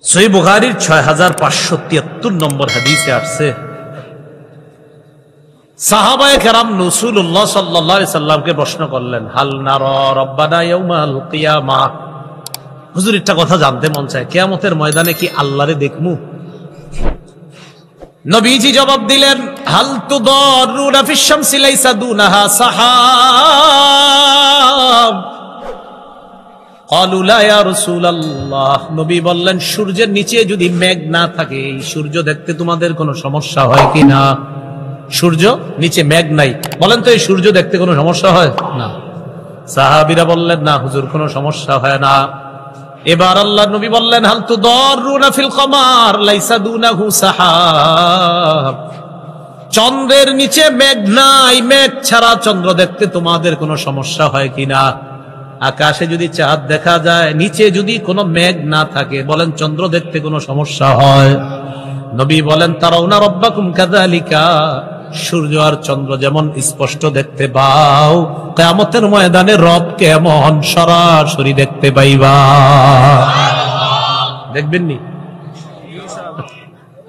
সহিহ বুখারীর 6573 নম্বর হাদিসে আসছে, সাহাবায়ে কেরাম রাসূলুল্লাহ সাল্লাল্লাহু আলাইহি সাল্লামকে প্রশ্ন করলেন, হাল নারা রাব্বানা ইয়াউমাল কিয়ামা, হুজুর একটা কথা জানতে মন চায়, কিয়ামতের ময়দানে কি আল্লাহরে দেখমু? নবীজি জবাব দিলেন, হাল তুদারুনা ফিশ শামসি লাইসা দুনাহা সাহাব, ক্বালু লা ইয়া রাসূলুল্লাহ। নবী বললেন, সূর্যের নিচে যদি মেঘ না থাকে, এই সূর্য দেখতে তোমাদের কোনো সমস্যা হয় কিনা? সূর্য নিচে মেঘ নাই, বলেন তো এই সূর্য দেখতে কোনো সমস্যা হয় না? সাহাবীরা বললেন, না হুজুর কোনো সমস্যা হয় না। এবার আল্লাহর নবী বললেন, হাল তুদারুনা ফিল কমার লাইসা দুনাহু সাহাব, চন্দ্রের নিচে মেঘ নাই, মেঘ ছাড়া চন্দ্র দেখতে তোমাদের কোনো সমস্যা হয় কিনা? আকাশে যদি চাঁদ দেখা যায়, নিচে যদি কোনো মেঘ না থাকে, বলেন চন্দ্র দেখতে কোনো সমস্যা হয়? নবী বলেন, তারাউনা রাব্বাকুম কাযালিকা, সূর্য আর চন্দ্র যেমন স্পষ্ট দেখতে পাও, কিয়ামতের ময়দানে রবকে এমন সরাসরি দেখতে পাইবা। দেখবেন নি?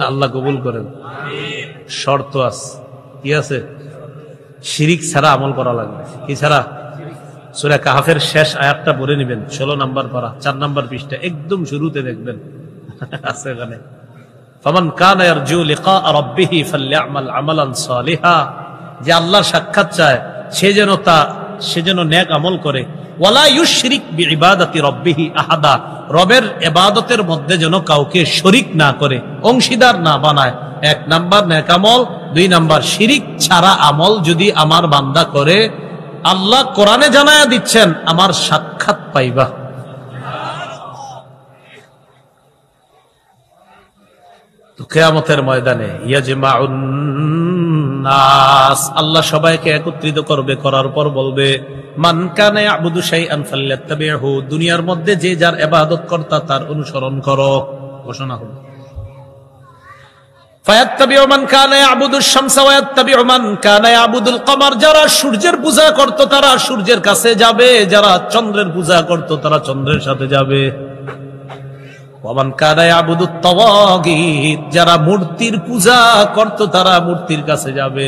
আল্লাহ কবুল করেন। শর্ত আছে, কি আছে? শিরিক ছাড়া আমল করা লাগবে। কি ছাড়া? সূরা কাহফের শেষ আয়াতটা পড়ে নেবেন, 16 নম্বর পারা, 4 নম্বর পৃষ্ঠা, একদম শুরুতে দেখবেন আছে এখানে, ফামান কানা ইয়ারজু লিকা রাব্বিহি ফালইআমাল আমালান সালিহা, যে আল্লাহর সাক্ষাৎ চায় সে যেন নেক আমল করে, ওয়ালা ইউশরিক বিইবাদাতি রাব্বিহি আহাদা, রবের ইবাদতের মধ্যে যেন কাউকে শরীক না করে, অংশীদার না বানায়। 1 নাম্বার নেক আমল, 2 নাম্বার শিরিক ছাড়া আমল যদি আমার বান্দা করে, আল্লাহ কোরআনে জানায়া দিচ্ছেন, আমার সাক্ষাৎ পাইবা। তো কিয়ামতের ময়দানে ইয়াজমাউন নাস, আল্লাহ সবাইকে একত্রিত করবে, করার পর বলবে, মান কানা ইয়াবুদু শাইআন ফালইত্তাবিহু, দুনিয়ার মধ্যে যে যার ইবাদত কর্তা তার অনুসরণ করো। ঘোষণা হলো, ফায়াত্তাবিউ মান কানা ইয়াবুদুশ শামসা ওয়া ইয়াত্তাবিউ মান কানা ইয়াবুদুল কমার, যারা সূর্যের পূজা করত তারা সূর্যের কাছে যাবে, যারা চন্দ্রের পূজা করত তারা চন্দ্রের সাথে যাবে। ওয়ামান কানা ইয়াবুদুত তাওয়াগীত, যারা মূর্তির পূজা করত তারা মূর্তির কাছে যাবে।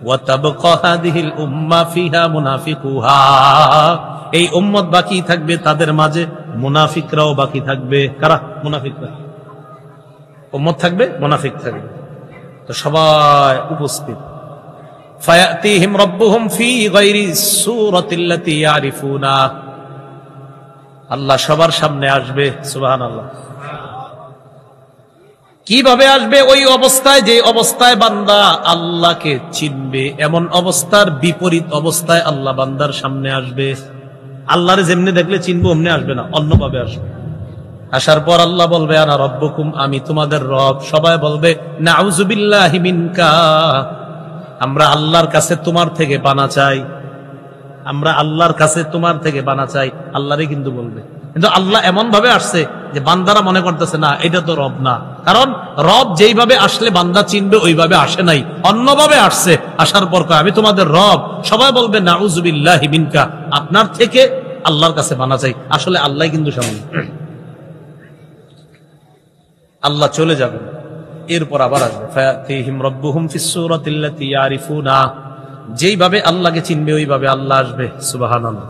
ওয়া তাবকা হাদিহিল উম্মাহ ফিহা মুনাফিকুহা, এই উম্মত বাকি থাকবে, তাদের মাঝে মুনাফিকরাও বাকি থাকবে। কারা? মুনাফিকরা। উম্মত থাকবে, মুনাফিক থাকবে, তো সবাই উপস্থিত। ফায়াতিহিম রাব্বুহুম ফি গায়রি সূরাতিল্লাতী ইয়ারিফুনা, আল্লাহ সবার সামনে আসবে। সুবহানাল্লাহ। কিভাবে আসবে? ওই অবস্থায়, যে অবস্থায় বান্দা আল্লাহকে চিনবে, এমন অবস্থার বিপরীত অবস্থায় আল্লাহ বান্দার সামনে আসবে। আল্লাহরে যেমনি দেখলে চিনবো অমনি আসবে না, অন্যভাবে আসবে। আসার পর আল্লাহ বলবে, আনা রব্বুকুম, আমি তোমাদের রব। সবাই বলবে, নাউযু বিল্লাহি মিনকা, আমরা আল্লাহর কাছে তোমার থেকে পানা চাই, আমরা আল্লাহর কাছে তোমার থেকে পানা চাই। আল্লাহরে কিন্তু বলবে, কিন্তু আল্লাহ এমন ভাবে আসছে যে বান্দারা মনে করতেছে না এটা তো রব না, কারণ রব যেইভাবে আসলে বান্দা চিনবে ওইভাবে আসে নাই, অন্যভাবে আসছে। আসার পর কয়, আমি তোমাদের রব। সবাই বলবে, নাউযু বিল্লাহি মিনকা, আপনার থেকে আল্লাহর কাছে পানা চাই। আসলে আল্লাহ কিন্তু সামনে, আল্লাহ চলে যাবেন, এরপর আবার আসবে। ফায়াতিহিম রাব্বুহুম ফিস সূরাতিল্লাতী ইয়ারিফুনা, যেইভাবে আল্লাহকে চিনবে ওইভাবে আল্লাহ আসবে। সুবহানাল্লাহ।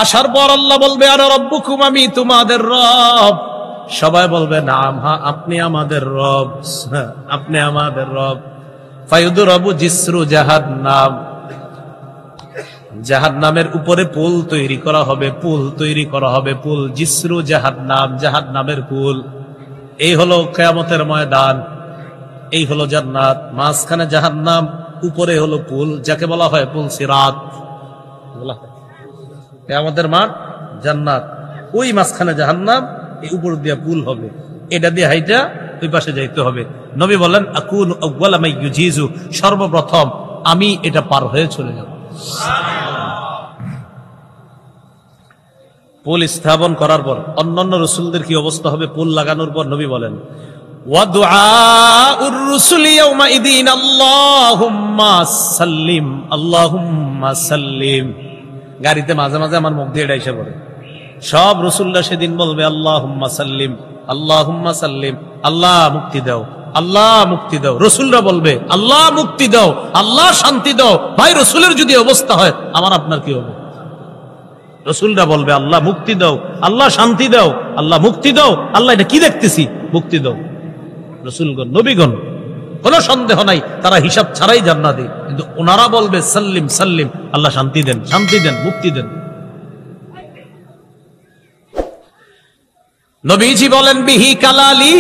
আসার পর আল্লাহ বলবে, আনা রাব্বুকুম, আমি তোমাদের রব। সবাই বলবে, নাম, হ্যাঁ আপনি আমাদের রব, আপনি আমাদের রব। ফায়ুদরাবু জিসরু জাহান্নাম, জাহান্নামের উপরে পুল তৈরি করা হবে, পুল তৈরি করা হবে, পুল। জিসরু জাহান্নাম, জাহান্নামের পুল। এই হলো কিয়ামতের ময়দান, এই হলো জান্নাত, মাঝখানে জাহান্নাম, উপরে হলো পুল, যাকে বলা হয় পুল সিরাত। কিয়ামতের মাঠ জান্নাত, ওই মাঝখানে জাহান্নাম, এই উপর দিয়ে পুল হবে, এটা দিয়ে হাইটা ওই পাশে যাইতে হবে। নবী বলেন, আকুনু আউয়ালা মা ইউজিজু, সর্বপ্রথম আমি এটা পার হয়ে চলে যাব। পুল স্থাপন করার পর অন্যান্য রাসূলদের কি অবস্থা হবে? পুল লাগানোর পর নবী বলেন, ওয়া দুআউর রুসুলি ইয়াউমাইদিন আল্লাহুম্মা সাল্লিম, আল্লাহুম্মা সাল্লিম। গাড়িতে মাঝে মাঝে আমার মুখ দিয়ে এটা এসে পড়ে, সব রাসূলরা সেদিন বলবে, আল্লাহুম্মা সাল্লিম, আল্লাহুম্মা সাল্লিম, আল্লাহ মুক্তি দাও, আল্লাহ মুক্তি দাও। রসুলরা বলবে আল্লাহ মুক্তি দাও, আল্লাহ শান্তি দাও। ভাই রসুলের যদি অবস্থা হয় আমার আপনার কি হবে? রসুলরা বলবে আল্লাহ মুক্তি দাও, আল্লাহ শান্তি দাও, আল্লাহ মুক্তি দাও। আল্লাহ এটা কি দেখতেছি, মুক্তি দাও। রসুলগণ, নবীগণ, কোন সন্দেহ নাই তারা হিসাব ছাড়াই জান্নাতি, কিন্তু ওনারা বলবে সাল্লিম সাল্লিম, আল্লাহ শান্তি দেন, শান্তি দেন, মুক্তি দেন। নবীজি বলেন বিহি কালালি,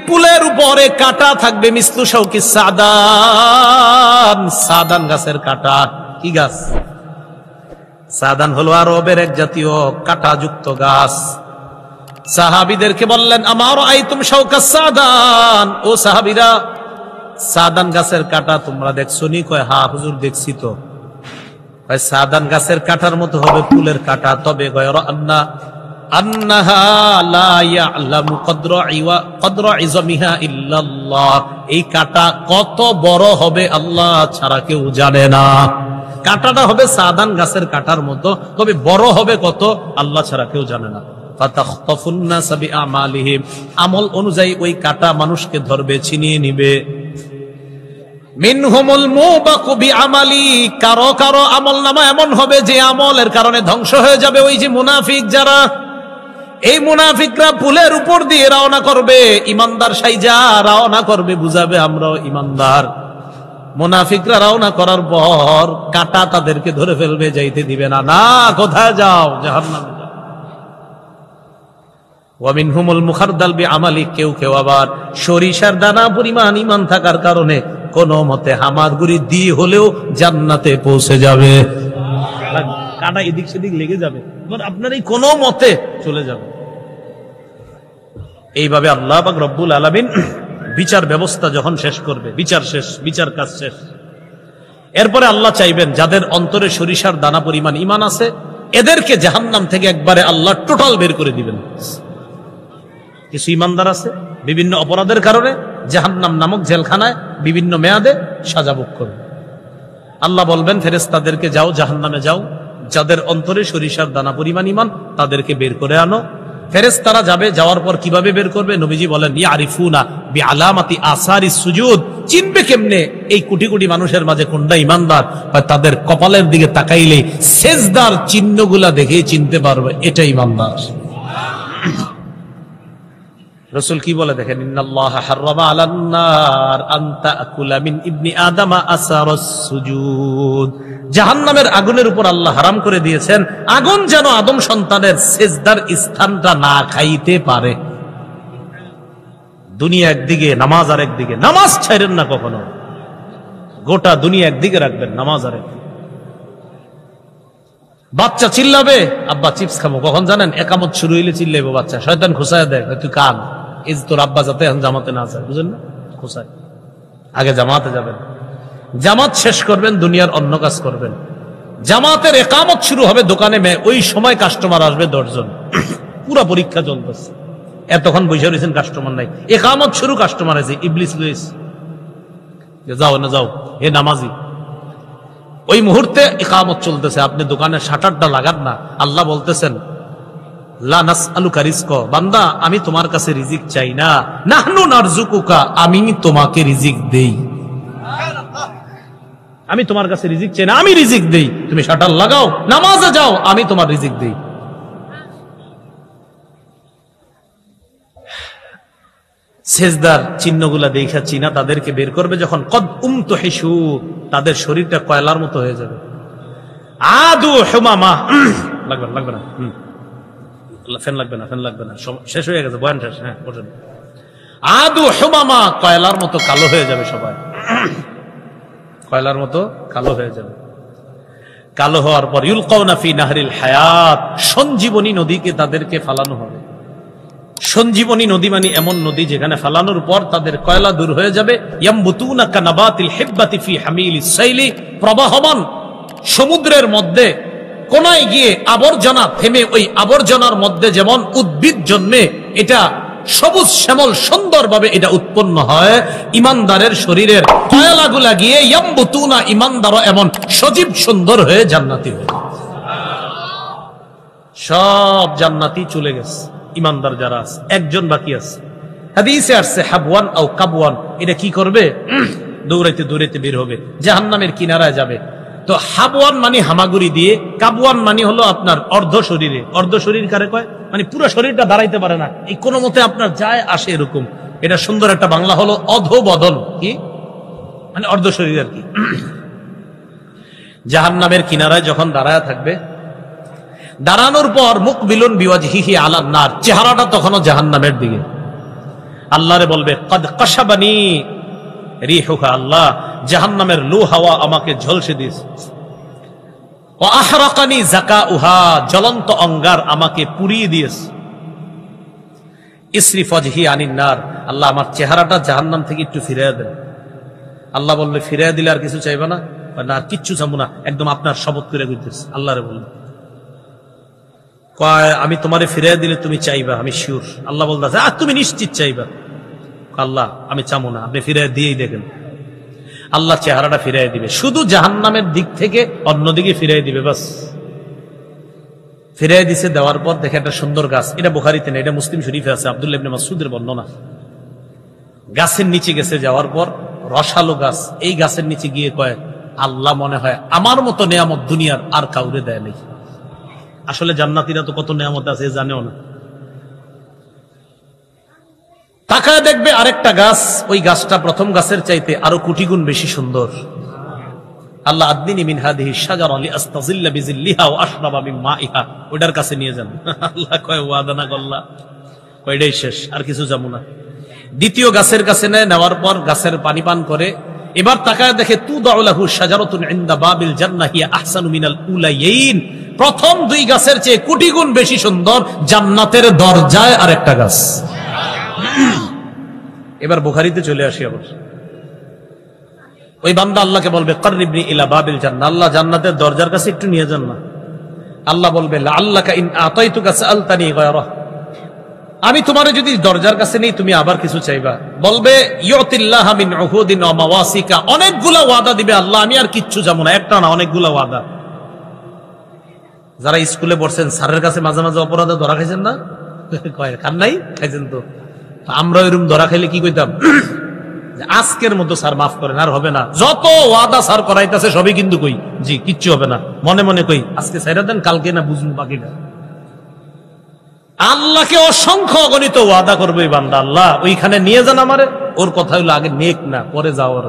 পুলের উপরে কাঁটা থাকবে, মিসলু শাউকি সাদান, সাদান গাছের কাঁটা। কি গাছ? সাদান হলো আরবের এক জাতীয় কাঁটাযুক্ত গাছ। সাহাবীদেরকে বললেন আমার আইতুম শাউকা সাদান, ও সাহাবীরা সাদান গাছের কাঁটা তোমরা দেখছো নি? কয় হ্যাঁ হুজুর দেখছি তো। সাদান গাছের কাঁটার মতো হবে ফুলের কাঁটা, তবে গয়রা আন্না আন্নাহা লা ইয়ালামু কদরা ইযমিহা ইল্লাল্লাহ, এই কাঁটা কত বড় হবে আল্লাহ ছাড়া কেউ জানে না। কাঁটাটা হবে সাদান গাছের কাঁটার মতো, তবে বড় হবে কত আল্লাহ ছাড়া কেউ জানে না। ফাতাখতাফুন নাস বিআমালিহিম, আমল অনুযায়ী ওই কাঁটা মানুষকে ধরবে, ছিনিয়ে নিবে। মিনহুমুল মুবাকু বিআমালি, কারো কারো আমলনামা এমন হবে যে আমলের কারণে ধ্বংস হয়ে যাবে। ওই যে মুনাফিক যারা, এই মুনাফিকরা পুলের উপর দিয়ে রওনা করবে, ইমানদার সাইজা রওনা করবে, বুঝাবে আমরাও ইমানদার। মুনাফিকরা রওনা করার পর কাঁটা তাদেরকে ধরে ফেলবে, যাইতে দিবে না। না, কোথায় যাও? জাহান্নামে যাও। ওয়া মিনহুমুল মুখারদাল বিআমালি, কেউ কেউ আবার সরিষার দানা পরিমাণ ঈমান থাকার কারণে কোন মতে হামাগুড়ি দিয়ে হলেও জান্নাতে পৌঁছে যাবে। কাঁটা এদিক সেদিক লেগে যাবে, আপনার এই কোন মতে চলে যাবে। এইভাবে আল্লাহ পাক রব্বুল আলামিন বিচার ব্যবস্থা যখন শেষ করবে, বিচার শেষ, বিচার কাজ শেষ, এরপরে আল্লাহ চাইবেন যাদের অন্তরে সরিষার দানা পরিমাণ ঈমান আছে এদেরকে জাহান্নাম থেকে একবারে আল্লাহ টোটাল বের করে দিবেন। কিছু ঈমানদার আছে বিভিন্ন অপরাধের কারণে জাহান্নাম নামক জেলখানায় বিভিন্ন মেয়াদে সাজা ভোগ করবে। আল্লাহ বলবেন ফেরেশতাদেরকে যাও জাহান্নামে যাও, যাদের অন্তরে সরিষার দানা পরিমাণ ঈমান তাদেরকে বের করে আনো। ফেরেশতারা যাবে, যাওয়ার পর কিভাবে বের করবে? নবীজি বলেন ইয়ারিফুনা বিআলামাতি আসারিস সুজুদ, চিনবে কেমনে এই কোটি কোটি মানুষের মাঝে কোনটা ঈমানদার? তাদের কপালের দিকে তাকাইলে সেজদার চিহ্নগুলা দেখেই চিনতে পারবে এটা ঈমানদার। রাসূল কি বলে দেখেন, ইন্নাল্লাহা হাররামা আলান নার আন তাকুলা মিন ইবনি আদামা আসারাস সুজুদ, জাহান্নামের আগুনের উপর আল্লাহ হারাম করে দিয়েছেন আগুন যেন আদম সন্তানের সেজদার স্থানটা না খাইতে পারে। দুনিয়া একদিকে, নামাজ আর একদিকে। নামাজ ছাইরেন না কখনো, গোটা দুনিয়া একদিকে রাখবেন, নামাজ আর একদিকে। বাচ্চা চিল্লাবে আব্বা চিপস খাবো, কখন জানেন? একামত শুরু হইলে চিল্লাইবো বাচ্চা, শয়তান খুসায় দেয়, তুই কান, এই তোর আব্বা যাতে এখন জামাতে না যায়, বুঝেন না? খুসায়, আগে জামাতে যাবেন, জামাত শেষ করবেন, দুনিয়ার অন্য কাজ করবেন। জামাতের একামত শুরু হবে দোকানে, ওই সময় কাস্টমার আসবে 10 জন, পুরা পরীক্ষা চলতেছে, এতক্ষণ বসে রয়েছেন কাস্টমার নাই, একামত শুরু, কাস্টমার আছে, ইবলিস লুইস, যাও না যাও, হে নামাজি। ওই মুহূর্তে ইকামত চলতেছে, আপনি দোকানের শাটারটা লাগান না। আল্লাহ বলতেছেন লা নাসআলুকা রিজকা, বান্দা আমি তোমার কাছে রিজিক চাই না, নাহনু নারযুকুকা, আমি তোমাকে রিজিক দেই। আমি তোমার কাছে রিজিক চাই না, আমি রিজিক দেই। তুমি শাটার লাগাও, নামাজে যাও, আমি তোমার রিজিক দেই। সেজদার চিহ্নগুলা দেখা চিনা তাদেরকে বের করবে যখন, কদ উমতুহিশু, তাদের শরীরটা কয়লার মতো হয়ে যাবে। আদু হুমামা, লাগবে লাগবে না, ফ্যান লাগবে না, ফ্যান লাগবে না, শেষ হয়ে গেছে, বয়ান শেষ। হ্যাঁ বসেন। আদু হুমামা, কয়লার মতো কালো হয়ে যাবে সবাই, কয়লার মতো কালো হয়ে যাবে। কালো হওয়ার পর ইউলকাউনা ফি নাহরিল হায়াত, সঞ্জীবনী নদীকে তাদেরকে ফালানো হবে। সঞ্জীবনী নদী মানে এমন নদী যেখানে ফালানোর পর তাদের কয়লা দূর হয়ে যাবে। ইয়ামবুতুনা কানাবাতিল হিব্বাতি ফি হামিলিস সাইলি, প্রবাহমান সমুদ্রের মধ্যে কোনায় গিয়ে আবর্জনা থেমে, ওই আবর্জনার মধ্যে যেমন উদ্ভিদ জন্মে, এটা সবুজ শ্যামল সুন্দরভাবে এটা উৎপন্ন হয়, ইমানদারের শরীরের কয়লাগুলা গিয়ে ইয়ামবুতুনা, ইমানদারও এমন সজীব সুন্দর হয়ে জান্নাতি হয়ে, সব জান্নাতি চলে গেছে। ইমানদার যারা আছে, একজন বাকি আছে। হাদিসে আসছে হাবওয়ান আও কাবওয়ান, এটা কি করবে? দৌড়াইতে দৌড়াইতে বের হবে, জাহান্নামের কিনারায় যাবে। তো হাবওয়ান মানে হামাগুড়ি দিয়ে, কাবওয়ান মানে হলো আপনার অর্ধ শরীরে। অর্ধ শরীর কারে কয়? মানে পুরো শরীরটা দাঁড়াইতে পারে না, এই কোনো মতে আপনার যায় আসে এরকম। এটা সুন্দর একটা বাংলা হলো অধোবদন, কি মানে অর্ধ শরীর আর কি। জাহান্নামের কিনারায় যখন দাঁড়ায় থাকবে, দাঁড়ানোর পর মুকবিলুন বিওয়াজহিহি আলান নার, চেহারাটা তখনও জাহান্নামের দিকে। আল্লাহরে বলবে কদ কাশাবানি রিহুহা, আল্লাহ জাহান্নামের লু হাওয়া আমাকে ঝলসে দিয়েছে। ওয়া আহরাকানি যাকাউহা, জ্বলন্ত অঙ্গার আমাকে পুড়িয়ে দিয়েছে। ইসরিফ ওয়াজহি আনিন নার, আল্লাহ আমার চেহারাটা জাহান্নাম থেকে একটু ফিরিয়ে দেন। আল্লাহ বলবে ফিরিয়ে দিলে আর কিছু চাইবে না? না, আর কিচ্ছু চাবো না, একদম আপনার শপথ করে কইতেছে। আল্লাহরে বলবে কয় আমি তোমারে ফিরিয়ে দিলে তুমি চাইবা, আমি শিওর। আল্লাহ বলতেছে তুমি নিশ্চিত চাইবা? আল্লাহ আমি চাবো না, আপনি ফিরিয়ে দিয়েই দেখেন। আল্লাহ চেহারাটা ফিরিয়ে দিবে, শুধু জাহান্নামের দিক থেকে অন্যদিকে ফিরিয়ে দিবে, বাস। ফিরিয়ে দিছে, দেওয়ার পর দেখে একটা সুন্দর গাছ, এটা বুখারীতে না, এটা মুসলিম শরীফে আছে, আব্দুল্লাহ ইবনে মাসউদের বর্ণনা। গাছের নিচে গেছে, যাওয়ার পর রসালো গাছ, এই গাছের নিচে গিয়ে কয় আল্লাহ মনে হয় আমার মতো নেয়ামত দুনিয়ার আর কাউরে দেয় নেই। আসলে জান্নাতীরা তো কত নেয়ামত আছে জানেও না। তাকায় দেখবে আরেকটা গাছ, ওই গাছটা প্রথম গাছের চাইতে আরো কোটি গুণ বেশি সুন্দর। আল্লাহ আদনিনি মিন হাদিহি শাজারা লিআস্তাযিল্লা বিযিল্লিহা ওয়া আশরাবা মিন মাইহা, ওটার কাছে নিয়ে যান। আল্লাহ কয় ওয়াদা না করলা, কয়টাই শেষ, আর কিছু যাবো না। দ্বিতীয় গাছের কাছে নেওয়ার পর গাছের পানি পান করে, এবার তাকায় দেখে তুদাউ লাহু শাজারাতুন ইনদা বাবিল জান্নাহ হিয়া আহসানু মিনাল উলাইয়িন, প্রথম দুই গাছের চেয়ে কোটি গুণ বেশি সুন্দর জান্নাতের দরজায় আরেকটা গাছ। এবার বুখারীতে চলে আসি। আবার ওই বান্দা আল্লাহকে বলবে কাররিবনি ইলা বাবিল জান্নাহ, আল্লাহ জান্নাতের দরজার কাছে একটু নিয়ে যান না। আল্লাহ বলবে লাআল্লাকা ইন আতাইতুকা সাআলতানি গায়রা, আমি তোমারে যদি দরজার কাছে নেই তুমি আবার কিছু চাইবা। বলবে ইউতিল্লাহা মিন উহুদিন ওয়া মাওয়াসিকা, অনেকগুলা ওয়াদা দিবে আল্লাহ, আমি আর কিচ্ছু চাবো না, একটা না অনেকগুলা ওয়াদা। যারা স্কুলে পড়ছেন স্যারের কাছে মাঝে মাঝে অপরাধে ধরা খাইছেন না? কয় খান নাই? খাইছেন তো। আমরা ওইরকম ধরা খাইলে কি কইতাম? আজকের মতো স্যার মাফ করেন, আর হবে না। যত ওয়াদা স্যার করাইতেছে সবই কিন্তু কই জি কিচ্ছু হবে না, মনে মনে কই আজকে ছাইরা দেন, কালকে না বুঝবো বাকিটা। আল্লাহকে অসংখ্য অগণিত ওয়াদা করবে এই বান্দা, আল্লাহ ওইখানে নিয়ে যান আমারে। ওর কথা হইলো আগে নেক না, পরে যাওয়ার।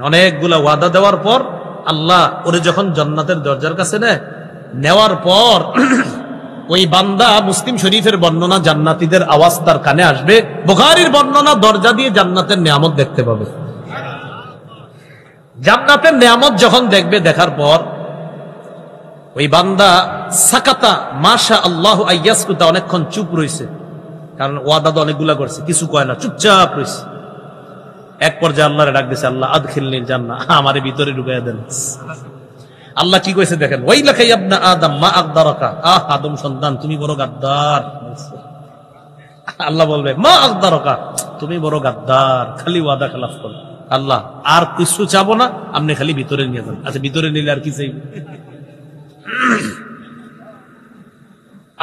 অনেকগুলা ওয়াদা দেওয়ার পর আল্লাহ ওরে যখন জান্নাতের দরজার কাছে নেওয়ার পর ওই বান্দা, মুসলিম শরীফের বর্ণনা, জান্নাতীদের আওয়াজ তার কানে আসবে, বুখারীর বর্ণনা দরজা দিয়ে জান্নাতের নিয়ামত দেখতে পাবে। জান্নাতের নিয়ামত যখন দেখবে, দেখার পর ওই বান্দা সাকাতা মাশা আল্লাহু আইয়াসকুতা, অনেকক্ষণ চুপ রইছে, কারণ ওয়াদা তো অনেকগুলা করছে, কিছু কয় না, চুপচাপ রইছে। এক পর্যায়ে আল্লাহরে ডাক দিছে, আল্লাহ আদখিলনি জান্নাহ, আমারে ভিতরে ঢুকাইয়া দেন। আল্লাহ কি কইছে দেখেন, ওয়াইলাকা ইয়া ইবনা আদম মা আকদারাকা, আদম সন্তান তুমি বড় গাদ্দার। আল্লাহ বলবে মা আকদারাকা, তুমি বড় গাদ্দার, খালি ওয়াদা খেলাফ করো। আল্লাহ আর কিছু চাবো না, আপনি খালি ভিতরে নিয়ে যান। আচ্ছা ভিতরে নিলে আর কি চাইবে?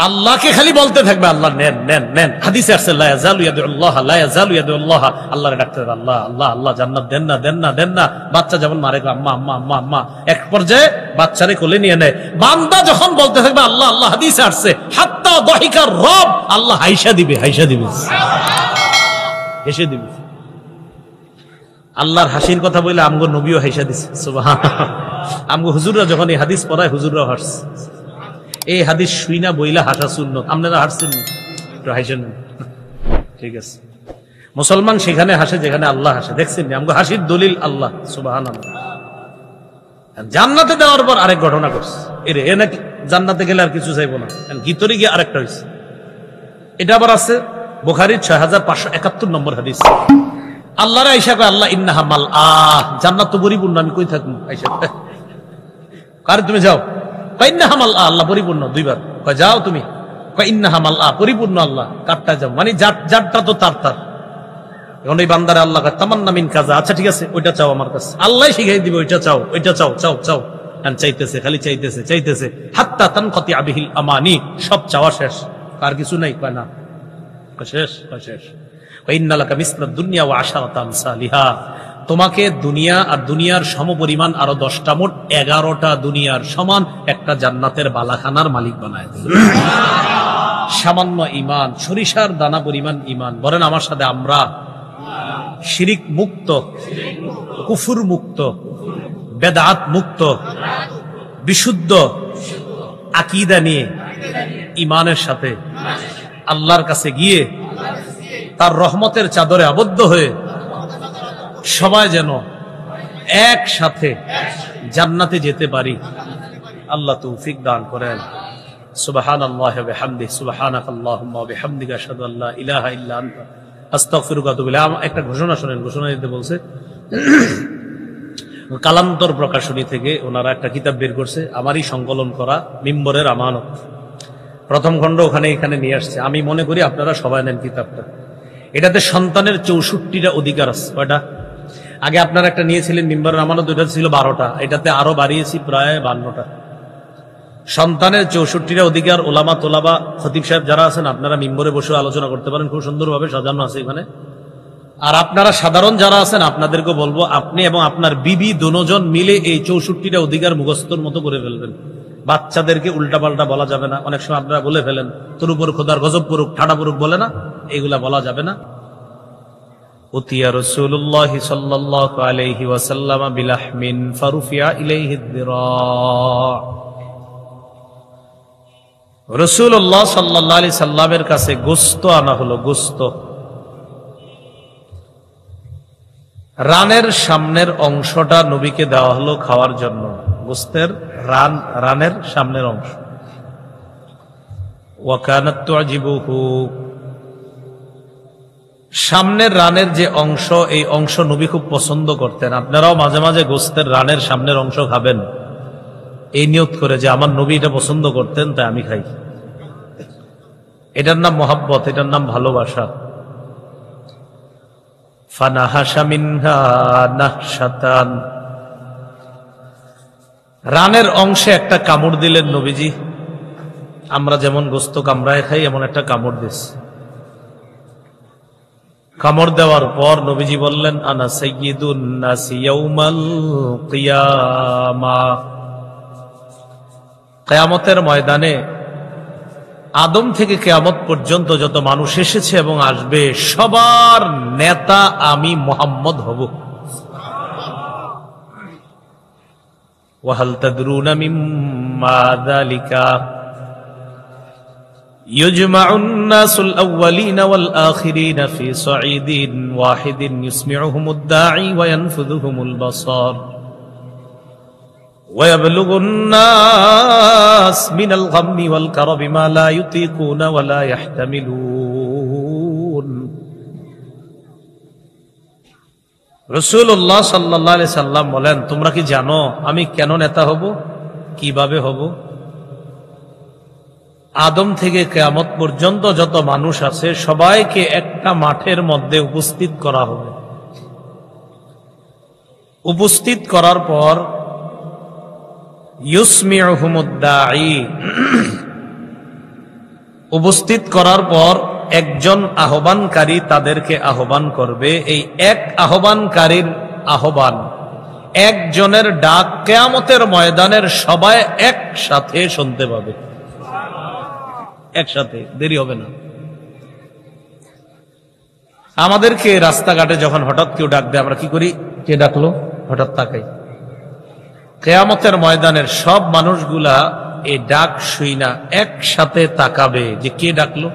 আল্লাহকে খালি বলতে থাকবে আল্লাহ নেন নেন নেন। হাদিসে আসছে লা ইয়াজালু ইয়াদুল্লাহ লা ইয়াজালু ইয়াদুল্লাহ, আল্লাহর ডাকতে থাকবে আল্লাহ আল্লাহ আল্লাহ, জান্নাত দেন না দেন না দেন না। বাচ্চা যেমন মারে আম্মা আম্মা আম্মা আম্মা, এক পর্যায়ে বাচ্চারে কোলে নিয়ে নেয়। বান্দা যখন বলতে থাকবে আল্লাহ আল্লাহ, হাদিসে আসছে হাত্তা দাহিকার রব, আল্লাহ হাইসা দিবে, হাইসা দিবে, হেসে দিবে। আল্লাহর হাসির কথা বলে আমগো নবীও হাইসা দিছে, সুবহানাল্লাহ। আমগো হুজুররা যখন এই হাদিস পড়ায়, হুজুররাও হাসছে। এই হাদিস শুইনা বইলা হাসা সুন্নত, আপনারা হাসছেন একটু হাসেন, ঠিক আছে। মুসলমান সেখানে হাসে যেখানে আল্লাহ হাসে, দেখছেন আমগো হাসির দলিল আল্লাহ, সুবহানাল্লাহ। জান্নাতে দেওয়ার পর আরেক ঘটনা করছে, এ নাকি জান্নাতে গেলে আর কিছু চাইবো না, ভিতরে গিয়ে আরেকটা হয়েছে। এটা আবার আছে বুখারীর 6571 নম্বর হাদিস। আল্লাহর আয়েশা কয় আল্লাহ ইন্নাহা মালআ, জান্নাত তো পরিপূর্ণ, আমি কই থাকবো? আয়েশা কারে তুমি যাও, কয় ইন্নাহা মালআ, আল্লাহ পরিপূর্ণ। দুইবার কয় যাও তুমি, কয় ইন্নাহা মালআ, পরিপূর্ণ আল্লাহ, কাটটা যাও, মানে যারটা তো তার। এখন এই বান্দারে আল্লাহ কয় তামান্না মিন কাজা, আচ্ছা ঠিক আছে ওইটা চাও আমার কাছে, আল্লাহ শিখাই দিবে, ওইটা চাও, ওইটা চাও, চাও চাও। চাইতেছে, খালি চাইতেছে চাইতেছে, হাত্তা তানকাতি বিহিল আমানি, সব চাওয়া শেষ। আর কিছু নাই? কয় না। শেষ শেষ। ইন্নালাকা মিসলাদ দুনিয়া ওয়া আশারাতা আমসালিহা, তোমাকে দুনিয়া আর দুনিয়ার সমপরিমাণ আরো 10টা, মোট 11টা দুনিয়ার সমান একটা জান্নাতের বালাখানার মালিক বানায় দিল। সামান্য ইমান, সরিষার দানা পরিমাণ ইমান। বলেন আমার সাথে, আমরা শিরিক মুক্ত, কুফুর মুক্ত, বেদাত মুক্ত, বিশুদ্ধ আকীদা নিয়ে ইমানের সাথে আল্লাহর কাছে গিয়ে তার রহমতের চাদরে আবদ্ধ হয়ে সবাই যেন একসাথে জান্নাতে যেতে পারি। আল্লাহ তৌফিক দান করেন। সুবহানাল্লাহি ওয়া বিহামদিহি, সুবহানাকাল্লাহুম্মা ওয়া বিহামদিকা আশহাদু আল্লা ইলাহা ইল্লা আনতা আস্তাগফিরুকা ওয়া আতুবু ইলাইক। একটা ঘোষণা শুনেন, ঘোষণা দিতে বলছে। কালান্তর প্রকাশনী থেকে ওনারা একটা কিতাব বের করছে, আমারই সংকলন করা, মিম্বরের আমানত, প্রথম খণ্ড ওখানে এখানে নিয়ে আসছে। আমি মনে করি আপনারা সবাই নেন কিতাবটা। এটাতে সন্তানের 64টা অধিকার আছে। কয়টা? আগে আপনারা একটা নিয়েছিলেন মিম্বরের আমানত, ওইটা ছিল 12টা, এটাতে আরো বাড়িয়েছি প্রায় 52টা। সন্তানের 64টা অধিকার। ওলামা তোলাবা খতিব সাহেব যারা আছেন, আপনারা মিম্বরে বসে আলোচনা করতে পারেন, খুব সুন্দরভাবে সাজানো আছে এখানে। আর আপনারা সাধারণ যারা আছেন, আপনাদেরকে বলবো, আপনি এবং আপনার বিবি দুজন মিলে এই 64টা অধিকার মুখস্থর মতো করে ফেলবেন। বাচ্চাদেরকে উল্টাপাল্টা বলা যাবে না। অনেক সময় আপনারা বলে ফেলেন, তোর উপর খোদার গজব পড়ুক, ঠাডা পড়ুক, বলে না, এগুলা বলা যাবে না। উতিয়া রাসূলুল্লাহ সাল্লাল্লাহু আলাইহি ওয়াসাল্লাম বিলাহমিন ফারুফিয়া ইলাইহি যিরা। রাসূলুল্লাহ সাল্লাল্লাহু আলাইহি সাল্লামের কাছে গোশত আনা হলো। গোশত, রানের সামনের অংশটা নবীকে দেওয়া হলো খাওয়ার জন্য। গোশতের রানের সামনের অংশ। ওয়া কানাত তুজিবুহু, সামনের রানের যে অংশ, এই অংশ নবী খুব পছন্দ করতেন। আপনারাও মাঝে মাঝে গোশতের রানের সামনের অংশ খাবেন, এই নিয়ত করে যে আমার নবী এটা পছন্দ করতেন, তাই আমি খাই। এটার নাম মহাব্বত, এটার নাম ভালোবাসা। ফানাহাশা মিনহা নাহশাতান, রানের অংশে একটা কামড় দিলেন নবীজি। আমরা যেমন গোশত কামড়ায় খাই, এমন একটা কামড় দিয়েছে। কামড় দেওয়ার পর নবীজি বললেন, আনা সাইয়্যিদুন নাসি ইয়াউমাল কিয়ামাহ, কিয়ামতের ময়দানে আদম থেকে কিয়ামত পর্যন্ত যত মানুষ এসেছে এবং আসবে, সবার নেতা আমি মুহাম্মদ হব। ওয়া হাল তাদরুনা মিম্মা যালিকা, ইউজমাউন নাসুল আউওয়ালিনা ওয়াল আখিরিনা ফি সাঈদিন ওয়াহিদিন ইউসমিউহুমুদ দাঈ ওয়া ইয়ানফুযুহুমুল বাসার ويبلغ الناس من الغم والكرب ما لا يطيقون ولا يحتملون। রাসূলুল্লাহ সাল্লাল্লাহু আলাইহি সাল্লাম বলেন, তোমরা কি জানো আমি কেন নেতা হব, কিভাবে হব? আদম থেকে কিয়ামত পর্যন্ত যত মানুষ আছে, সবাইকে একটা মাঠের মধ্যে উপস্থিত করা হবে। উপস্থিত করার পর ইউসমিউহুমুদ দাঈ, উপস্থিত করার পর একজন আহ্বানকারী তাদেরকে আহ্বান করবে। এই এক আহ্বানকারীর আহ্বান, একজনের ডাক কিয়ামতের ময়দানের সবাই একসাথে শুনতে পাবে, একসাথে, দেরি হবে না। আমাদেরকে রাস্তাঘাটে যখন হঠাৎ কেউ ডাক দেয়, আমরা কি করি? কে ডাকলো? হঠাৎ তাকাই। কিয়ামতের ময়দানের সব মানুষগুলা এই ডাক শুই না একসাথে তাকাবে যে কে ডাকলো।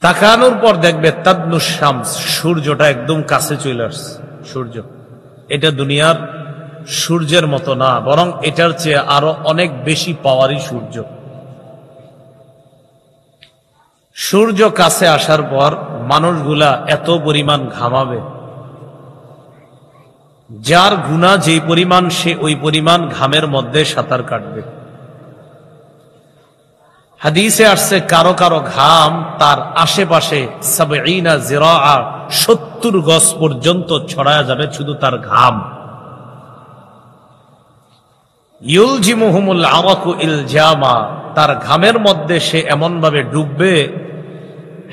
তাকানোর পর দেখবে তাদনুশ শামস, সূর্যটা একদম কাছে চলে আসছে। সূর্য এটা দুনিয়ার সূর্যের মতো না, বরং এটার চেয়ে আরো অনেক বেশি পাওয়ারই সূর্য। সূর্য কাছে আসার পর মানুষগুলা এত পরিমাণ ঘামাবে, যার গুনাহ যেই পরিমাণ সে ওই পরিমাণ ঘামের মধ্যে সাঁতার কাটবে। হাদিসে আসছে কারো কারো ঘাম তার আশেপাশে 70 গজ পর্যন্ত ছড়ায়া যাবে, শুধু তার ঘাম। ইউলজিমুহুমুল আরাকু ইলজামা, তার ঘামের মধ্যে সে এমন ভাবে ডুববে,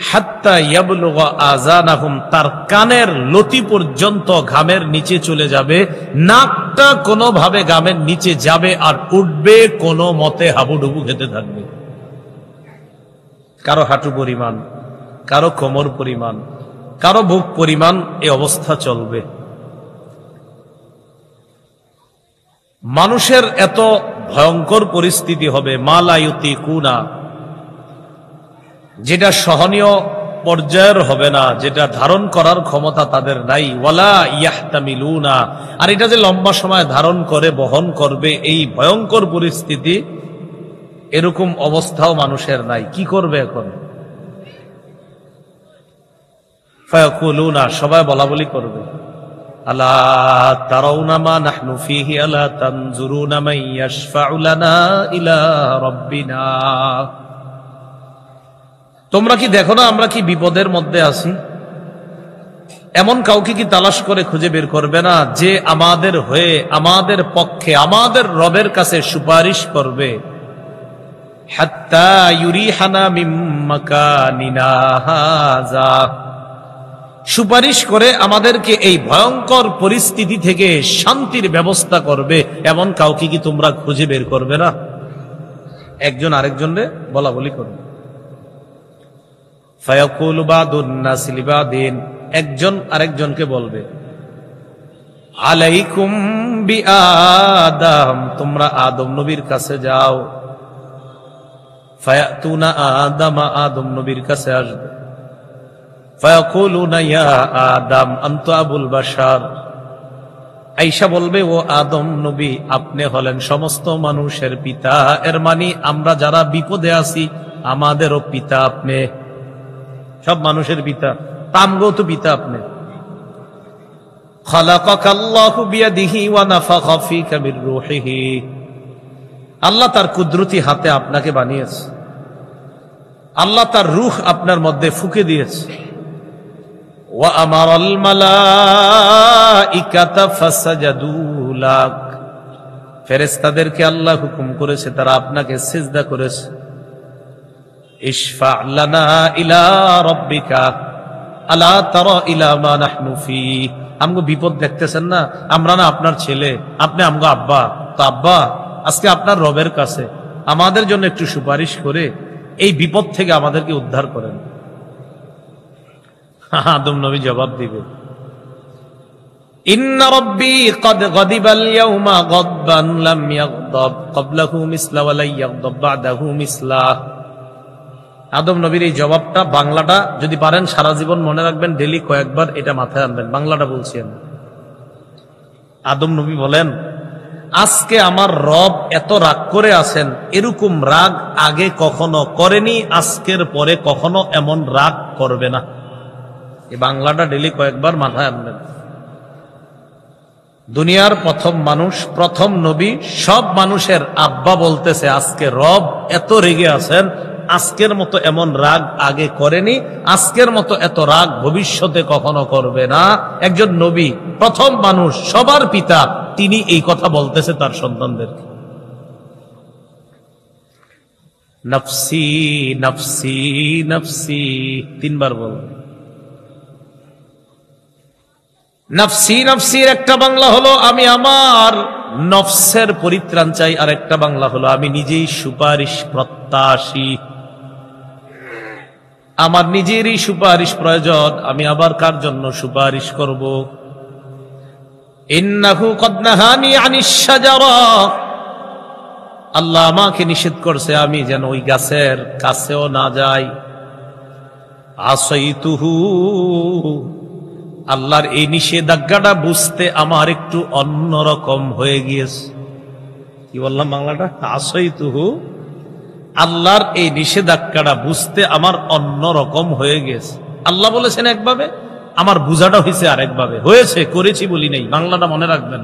হাত্তা ইয়াবলুগা আযানাহুম, তার কানের লতি পর্যন্ত ঘামের নিচে চলে যাবে, নাকটা কোনোভাবে ঘামের নিচে যাবে আর উঠবে, কোনো মতে হাবুডুবু খেতে থাকবে। কারো হাঁটু পরিমাণ, কারো কোমর পরিমাণ, কারো বুক পরিমাণ এই অবস্থা চলবে। মানুষের এত ভয়ঙ্কর পরিস্থিতি হবে, মালা ইউতিকুনা, যেটা সহনীয় পর্যায়ের হবে না, যেটা ধারণ করার ক্ষমতা তাদের নাই। ওয়ালা ইয়াহতামিলুনা, আর এটা যে লম্বা সময় ধারণ করে বহন করবে, এই ভয়ঙ্কর পরিস্থিতি, এরকম অবস্থাও মানুষের নাই। কি করবে এখন? ফায়াকুলুনা, সবাই বলা বলি করবে, আলা তারাউনা মা নাহনু ফীহি আলা তানজুরুনা মান ইয়াশফাউ লানা ইলা রাব্বিনা, তোমরা কি দেখো না আমরা কি বিপদের মধ্যে আছি? এমন কাউকে কি তালাশ করে খুঁজে বের করবে না যে আমাদের হয়ে, আমাদের পক্ষে, আমাদের রবের কাছে সুপারিশ করবে? হাত্তা ইউরিহানা মিন মাকানিনা হাযা, সুপারিশ করে আমাদেরকে এই ভয়ঙ্কর পরিস্থিতি থেকে শান্তির ব্যবস্থা করবে, এমন কাউকে কি তোমরা খুঁজে বের করবে না? একজন আরেকজনরে বলা বলি করবে। ফায়াকুলু বাদুন নাসি লিবাদিন, একজন আরেকজনকে বলবে, আলাইকুম বিআদম, তোমরা আদম নবীর কাছে যাও। ফায়াতুনা আদম, আদম নবীর কাছে আসবে। ফায়াকুলুনা ইয়া আদম আনতা আবুল বাশার, আয়েশা বলবে, ও আদম নবী, আপনি হলেন সমস্ত মানুষের পিতা, এর মানে আমরা যারা বিপদে আছি আমাদেরও পিতা আপনি, সব মানুষের পিতা, তামগো তো পিতা আপনি। খালাকাকাল্লাহু বিয়াদিহি ওয়া নাফাখা ফীকা মির রূহিহি, আল্লাহ তার কুদরতি হাতে আপনাকে বানিয়েছে, আল্লাহ তার রূহ আপনার মধ্যে ফুঁকে দিয়েছে। ওয়া আমারাল মালাইকাতা ফাসাজাদু লাক, ফেরেশতাদেরকে আল্লাহ হুকুম করেছে তারা আপনাকে সিজদা করেছে। ইশফা লানা ইলা রাব্বিকা আলা তারা ইলা মা নাহনু ফি, আমগো বিপদ দেখতেছেন না, আমরা না আপনার ছেলে, আপনি আমগো আব্বা, তো আব্বা আজকে আপনার রবের কাছে আমাদের জন্য একটু সুপারিশ করে এই বিপদ থেকে আমাদেরকে উদ্ধার করেন। আদম নবী জবাব দিবে, ইন্না রাব্বী ক্বাদ গাদিবাল ইয়াওমা গাদবান লাম ইয়াগদাব ক্বাবলাহু মিসলা ওয়া লা ইয়াগদাব বা'দাহু মিসলা। আদম নবীর এই জবাবটা, বাংলাটা যদি পারেন সারা জীবন মনে রাখবেন, ডেলি কয়েকবার এটা মাথায় আনবেন। বাংলাটা বলছি আমি। আদম নবী বলেন, আজকে আমার রব এত রাগ করে আছেন, এরকম রাগ আগে কখনো করেনি, আজকের পরে কখনো এমন রাগ করবে না। এই বাংলাটা ডেলি কয়েকবার মাথায় আনবেন। দুনিয়ার প্রথম মানুষ, প্রথম নবী, সব মানুষের আব্বা বলতেছে আজকে রব এত রেগে আছেন, আজকের মতো এমন রাগ আগে করেনি, আজকের মতো এত রাগ ভবিষ্যতে কখনো করবে না। একজন নবী, প্রথম মানুষ, সবার পিতা, তিনি এই কথা বলতেছে তার সন্তানদেরকে। নফসি নফসি নফসি, তিনবার বলবে। নফসি নফসির একটা বাংলা হলো আমি আমার নফসের পরিত্রাণ চাই, আর একটা বাংলা হলো আমি নিজেই সুপারিশ প্রত্যাশী, আমার নিজেরই সুপারিশ প্রয়োজন, আমি আবার কার জন্য সুপারিশ করব? ইন্নাহু ক্বাদ নাহানি আনিশ শাজারা, আল্লাহ আমাকে নিষেধ করছে আমি যেন ওই গাছের কাছেও না যাই। আসাইতুহু, আল্লাহর এই নিষেধাজ্ঞাটা বুঝতে আমার একটু অন্যরকম হয়ে গিয়েছে। কি বললাম বাংলাটা? আসাইতুহু, আল্লাহর এই নিষেধাজ্ঞাটা বুঝতে আমার অন্যরকম হয়ে গেছে। আল্লাহ বলেছেন একভাবে, আমার বুঝাটা হয়েছে আরেকভাবে। হয়েছে, করেছি বলি নেই, বাংলাটা মনে রাখবেন,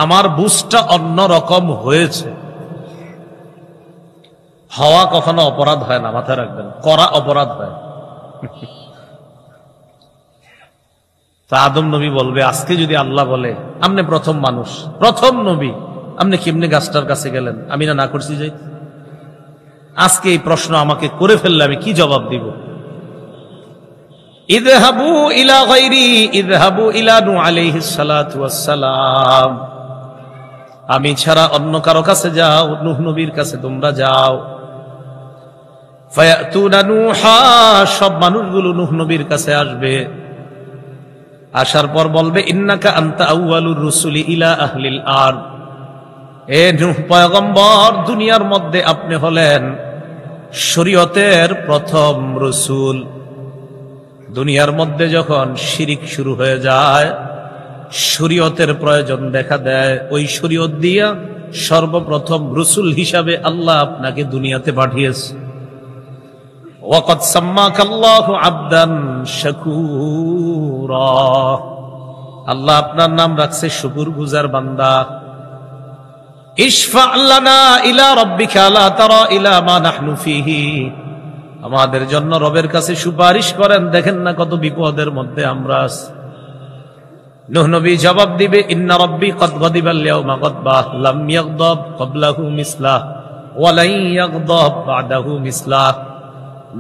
আমার বুঝটা অন্যরকম হয়েছে। হওয়া কখনো অপরাধ হয় না, মাথায় রাখবেন, করা অপরাধ হয়। তা আদম নবী বলবে, আজকে যদি আল্লাহ বলে আপনি প্রথম মানুষ, প্রথম নবী, আপনি কেমনে গাছটার কাছে গেলেন? আমি না করছি যে? আজকে এই প্রশ্ন আমাকে করে ফেললে আমি কি জবাব দিব? ইযহাবু ইলা গায়রি ইযহাবু ইলা নূহ আলাইহিস সালাতু ওয়াস সালাম, আমি ছাড়া অন্য কারো কাছে যাও, নূহ নবীর কাছে তোমরা যাও। ফায়াতুনা নূহা, সব মানুষগুলো নূহ নবীর কাছে আসবে। আসার পর বলবে ইন্নাকা আনতা আউয়ালুর রুসুলি ইলা আহলিল আরদ, এ নূহ পয়গম্বর, দুনিয়ার মধ্যে আপনি হলেন শরীয়তের প্রথম রসুল। দুনিয়ার মধ্যে যখন শিরিক শুরু হয়ে যায়, শরীয়তের প্রয়োজন দেখা দেয়, ওই শরীয়ত দিয়া সর্বপ্রথম রসুল হিসাবে আল্লাহ আপনাকে দুনিয়াতে পাঠিয়েছে। ওয়াকাদ সাম্মাকাল্লাহু আবদান শাকুরা, আল্লাহ আপনার নাম রাখছে শুকরগুজার বান্দা। ইশফা লানা ইলা রাব্বিকা লা তারা ইলা মা নাহনু ফিহি, আমাদের জন্য রবের কাছে সুপারিশ করেন, দেখেন না কত বিপদের মধ্যে আমরা আছি। নূহ নবী জবাব দিবে ইন্না রাব্বি কদ গাদিবাল ইয়াউমা গাদবা লাম ইয়াগদাব ক্বাবলাহু মিসলাহ ওয়া লা ইয়াগদাব বাদাহু মিসলাহ।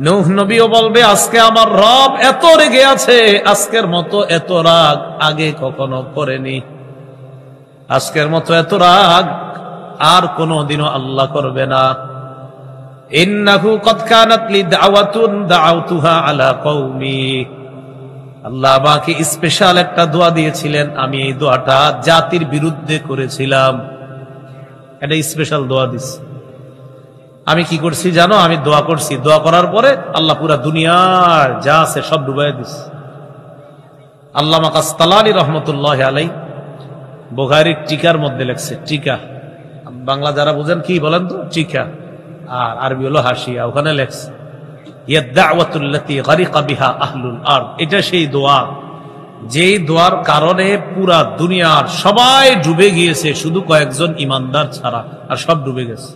নূহ নবীও বলবে আজকে আমার রব এত রেগে আছে, আজকের মতো এত রাগ আগে কখনো করেনি, আজকের মতো এত রাগ আর কোনদিনও আল্লাহ করবে না। ইন্নাহু কদ কানাত লি দাওয়াতুন দাআউতুহা আলা কওমি, আল্লাহ আমাকে স্পেশাল একটা দোয়া দিয়েছিলেন, আমি এই দোয়াটা জাতির বিরুদ্ধে করেছিলাম, এটা স্পেশাল দোয়া দিছি। আমি কি করছি জানো? আমি দোয়া করছি, দোয়া করার পরে আল্লাহ পুরা দুনিয়ার যা আছে সব ডুবাই দিছে। আল্লামা কাসতালানী রহমতুল্লাহ আলাইহি বুখারীর টিকার মধ্যে লেখছে, টিকা বাংলা যারা বুঝেন কি বলেন তো, টিকা, আর আরবি হলো হাসিয়া, ওখানে লেখছে ইয়াদ-দাওয়াতুল্লাতী গারিকা বিহা আহলুল আরদ, এটা সেই দোয়া যেই দোয়ার কারণে পুরা দুনিয়ার সবাই ডুবে গিয়েছে, শুধু কয়েকজন ইমানদার ছাড়া, আর সব ডুবে গেছে।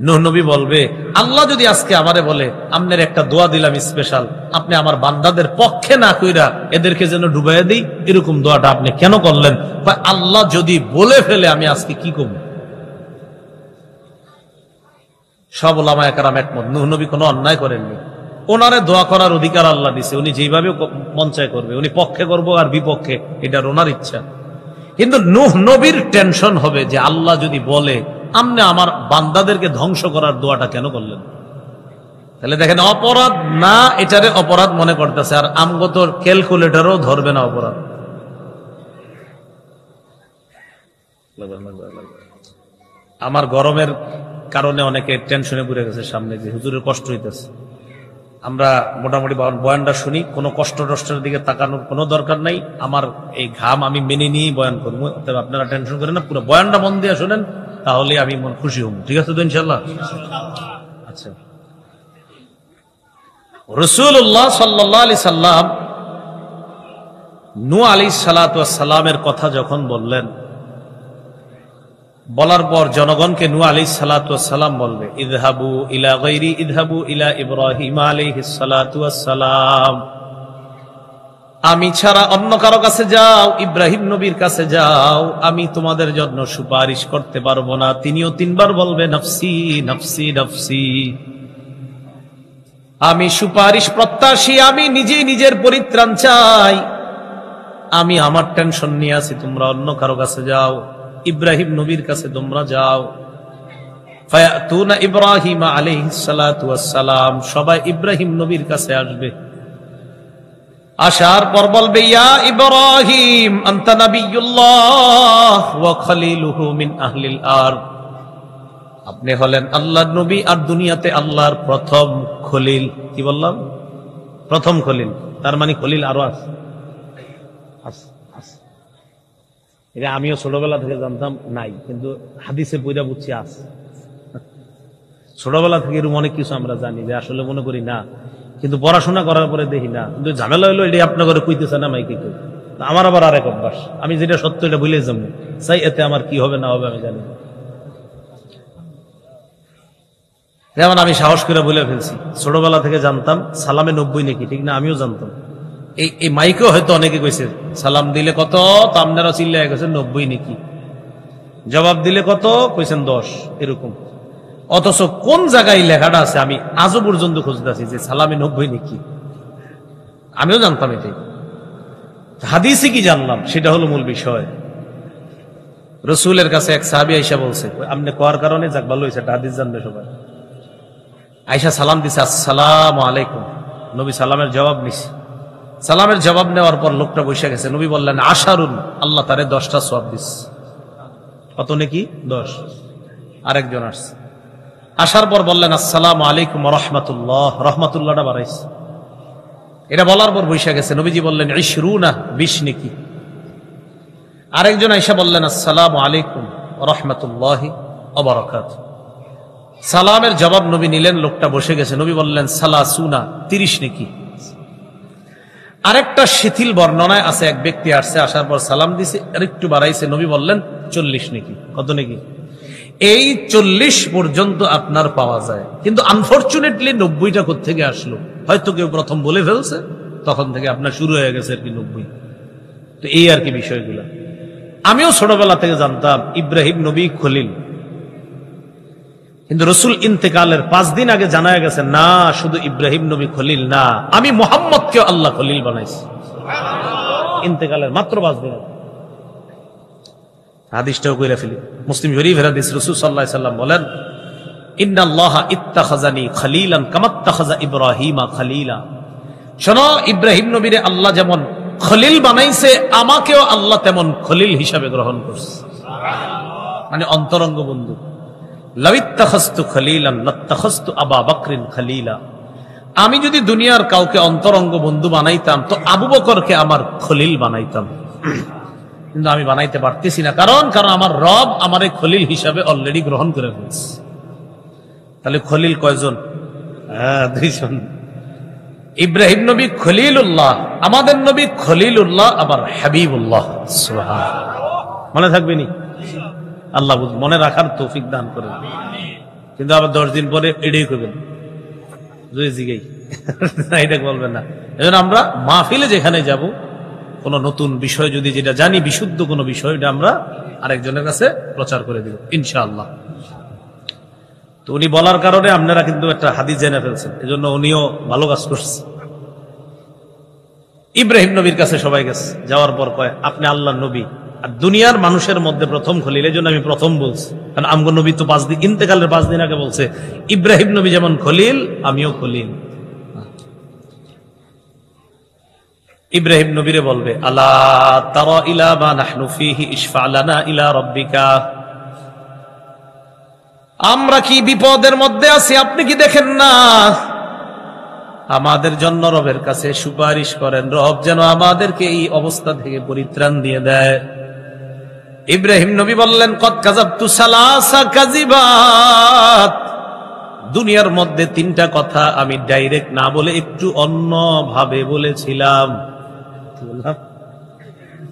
নূহ নবী বলবে আল্লাহ যদি আজকে আমারে বলে আপনার একটা দোয়া দিলাম স্পেশাল, আপনি আমার বান্দাদের পক্ষে না কইরা এদেরকে যেন ডুবাইয়া দিই, এরকম দোয়াটা আপনি কেন করলেন? আল্লাহ যদি বলে ফেলে আমি আজকে কি করব? সব উলামায়ে কেরাম একমত, নূহ নবী কোনো অন্যায় করেননি, ওনারে দোয়া করার অধিকার আল্লাহ দিছে, উনি যেভাবে মন চায় করবে, উনি পক্ষে করবো আর বিপক্ষে এটা ওনার ইচ্ছা। কিন্তু নূহ নবীর টেনশন হবে যে আল্লাহ যদি বলে আপনি আমার বান্দাদেরকে ধ্বংস করার দোয়াটা কেন করলেন? তাহলে দেখেন অপরাধ না, এটারে অপরাধ মনে করতেছে, আর আমগত ক্যালকুলেটরও ধরবে না অপরাধ। আমার গরমের কারণে অনেকে টেনশনে পড়ে গেছে সামনে, যে হুজুরের কষ্ট হইতেছে। আমরা মোটামুটি বয়ানটা শুনি, কোনো কষ্ট টষ্টের দিকে তাকানোর কোনো দরকার নাই। আমার এই ঘাম আমি মেনে নিয়েই বয়ান করবো, অতএব আপনারা টেনশন করেন না, পুরো বয়ানটা মন দিয়ে শোনেন, তাহলে আমি খুশি হব। ঠিক আছে তো ইনশাল্লাহ? আচ্ছা, রাসূলুল্লাহ সাল্লাল্লাহু আলাইহি সাল্লাম নূহ আলাইহিস সালাতু ওয়াস সালামের কথা যখন বললেন, বলার পর জনগণকে নূহ আলাইহিস সালাতু ওয়াস সালাম বলবে ইযহাবু ইলা গায়রি ইযহাবু ইলা ইব্রাহিম আলাইহিস সালাতু ওয়াস সালাম, আমি ছাড়া অন্য কারো কাছে যাও, ইব্রাহিম নবীর কাছে যাও, আমি তোমাদের জন্য সুপারিশ করতে পারবো না। তিনিও 3 বার বলবে নফসি নফসি নফসি, আমি সুপারিশ প্রত্যাশী, আমি নিজেই নিজের পরিত্রাণ চাই, আমি আমার টেনশন নিয়ে আছি, তোমরা অন্য কারো কাছে যাও, ইব্রাহিম নবীর কাছে তোমরা যাও। ফায়াতুনা ইব্রাহিম আলাইহিস সালাতু ওয়াস সালাম, সবাই ইব্রাহিম নবীর কাছে আসবে। আসার পর বলবে ইয়া ইব্রাহিম আনতা নাবিয়্যুল্লাহ ওয়া খলিলুহু মিন আহলিল আরদ, আপনি হলেন আল্লাহর নবী আর দুনিয়াতে আল্লাহর প্রথম খলিল। কি বললাম? প্রথম খলিল, তার মানে খলিল আরো আছে। এটা আমিও ছোটবেলা থেকে জানতাম নাই, কিন্তু হাদিসে পয়দা বুঝছি আছে। ছোটবেলা থেকে এরকম অনেক কিছু আমরা জানি যে আসলে মনে করি না, কিন্তু পড়াশোনা করার পরে দেখি না। কিন্তু ঝামেলা হলো এটাই আপনার ঘরে কইতেছে না মাইকে কেউ, আমার আবার আরেক অভ্যাস, আমি যেটা সত্য এটা ভুলে যাবো চাই, এতে আমার কি হবে না হবে আমি জানি না। যেমন আমি সাহস করে বলে ফেলছি, ছোটবেলা থেকে জানতাম সালামে 90 নাকি, ঠিক না? আমিও জানতাম। এই মাইকেও হয়তো অনেকে কইছে সালাম দিলে কত, তো আপনারা চিল্লায় গেছে 90 নাকি। জবাব দিলে কত কইছেন 10 এরকম। অথচ কোন জায়গায় লেখাটা আছে আমি আজও পর্যন্ত খুঁজতেছি যে সালামে 90 নাকি। আমিও জানতাম এটাই, হাদিসে কি জানলাম সেটা হলো মূল বিষয়। রসুলের কাছে এক সাহাবী আয়েশা বলছে, আপনি কোয়ার কারণে যাক ভালো হয়েছে, একটা হাদিস জানবে সবাই। আয়েশা সালাম দিছে, আসসালামু আলাইকুম। নবী সালামের জবাব নিছে। সালামের জবাব নেওয়ার পর লোকটা বসে গেছে। নবী বললেন, আশারুন, আল্লাহ তারে 10টা সওয়াব দিস। কত নাকি? 10। আরেকজন আসছে, আসার পর বললেন, আসসালামু আলাইকুম ওয়া রাহমাতুল্লাহ, রহমাতুল্লাহটা বাড়াইছে। এটা বলার পর বসে গেছে। নবীজি বললেন, 20 20 নাকি। আরেকজন আয়েশা বললেন, আসসালামু আলাইকুম ওয়া রাহমাতুল্লাহি ওয়া বারাকাতুহু। সালামের জবাব নবী নিলেন, লোকটা বসে গেছে। নবী বললেন, 30 নাকি। আরেকটা শিথিল বর্ণনায় আছে, এক ব্যক্তি আসছে, আসার পর সালাম দিছে, আরেকটু বাড়াইছে। নবী বললেন 40 নাকি। কত নাকি? এই 40 পর্যন্ত আপনার পাওয়া যায়, কিন্তু আনফরচুনেটলি 90টা কোত্থেকে আসলো? হয়তো কেউ প্রথম বলে ফেলছে, তখন থেকে আপনার শুরু হয়ে গেছে আর কি 90। তো এই আর কি বিষয়গুলো। আমিও ছোটবেলা থেকে জানতাম ইব্রাহিম নবী খলিল, কিন্তু রসুল ইন্তেকালের 5 দিন আগে জানা গেছে না, শুধু ইব্রাহিম নবী খলিল না, আমি মুহাম্মদকে আল্লাহ খলিল বানাইছি। ইন্তেকালের মাত্র 5 দিন আগে। হাদিসটাও কইরা ফেলি, মুসলিম শরীফের হাদিস। রাসূল সাল্লাল্লাহু আলাইহি ওয়াসাল্লাম বলেন, ইন্নাল্লাহা ইত্তাখাযানি খলিলান কামাত্তাখাযা ইব্রাহিমা খলিলা। শোনো, ইব্রাহিম নবীরে আল্লাহ যেমন খলিল বানাইছে, আমাকেও আল্লাহ তেমন খলিল হিসাবে গ্রহণ করছে, মানে অন্তরঙ্গ বন্ধু। লাউইত্তাখাযতু খলিলান লাত্তাখাযতু আবা বকরিন খলিলা। আমি যদি দুনিয়ার কাউকে অন্তরঙ্গ বন্ধু বানাইতাম তো আবু বকরকে আমার খলিল বানাইতাম, কিন্তু আমি বানাইতে পারতেছি না। কারণ আমার রব আমারে খলিল হিসাবে অলরেডি গ্রহণ করে ফেলছে। তাহলে খলিল কয়জন? 2 জন। ইব্রাহিম নবী খলিলুল্লাহ, আমাদের নবী খলিলুল্লাহ, আবার হাবিবুল্লাহ। সুবহানাল্লাহ, মনে থাকবে নি? আল্লাহ মনে রাখার তৌফিক দান করেন। কিন্তু আবার 10 দিন পরে এটাই করবেন, এটা বলবেন না। এজন্য আমরা মাহফিলে যেখানে যাব, কোন নতুন বিষয় যদি যেটা জানি, বিশুদ্ধ কোন বিষয়, এটা আমরা আরেকজনের কাছে প্রচার করে দিব ইনশাআল্লাহ। তো উনি বলার কারণে আপনারা কিন্তু একটা হাদিস জেনে ফেলছেন, এজন্য উনিও ভালো কাজ করছে। ইব্রাহিম নবীর কাছে সবাই গেছে, যাওয়ার পর কয়, আপনি আল্লাহর নবী আর দুনিয়ার মানুষের মধ্যে প্রথম খলিল। এই জন্য আমি প্রথম বলছি, কারণ আমগো নবী তো 5 দিন, ইন্তেকালের 5 দিন আগে বলছে, ইব্রাহিম নবী যেমন খলিল, আমিও খলিল। ইব্রাহিম নবীরে বলবে, আলা তারা ইলা মা নাহনু ফীহি ইশফা লানা ইলা রাব্বিকা। আমরা কি বিপদের মধ্যে আছি, আপনি কি দেখেন না? আমাদের জন্য রবের কাছে সুপারিশ করেন, রব যেন আমাদেরকে এই অবস্থা থেকে পরিত্রাণ দিয়ে দেয়। ইব্রাহিম নবী বললেন, কদ কাযাবতু সালাসা কাযিবাত। দুনিয়ার মধ্যে 3টা কথা আমি ডাইরেক্ট না বলে একটু অন্য ভাবে বলেছিলাম।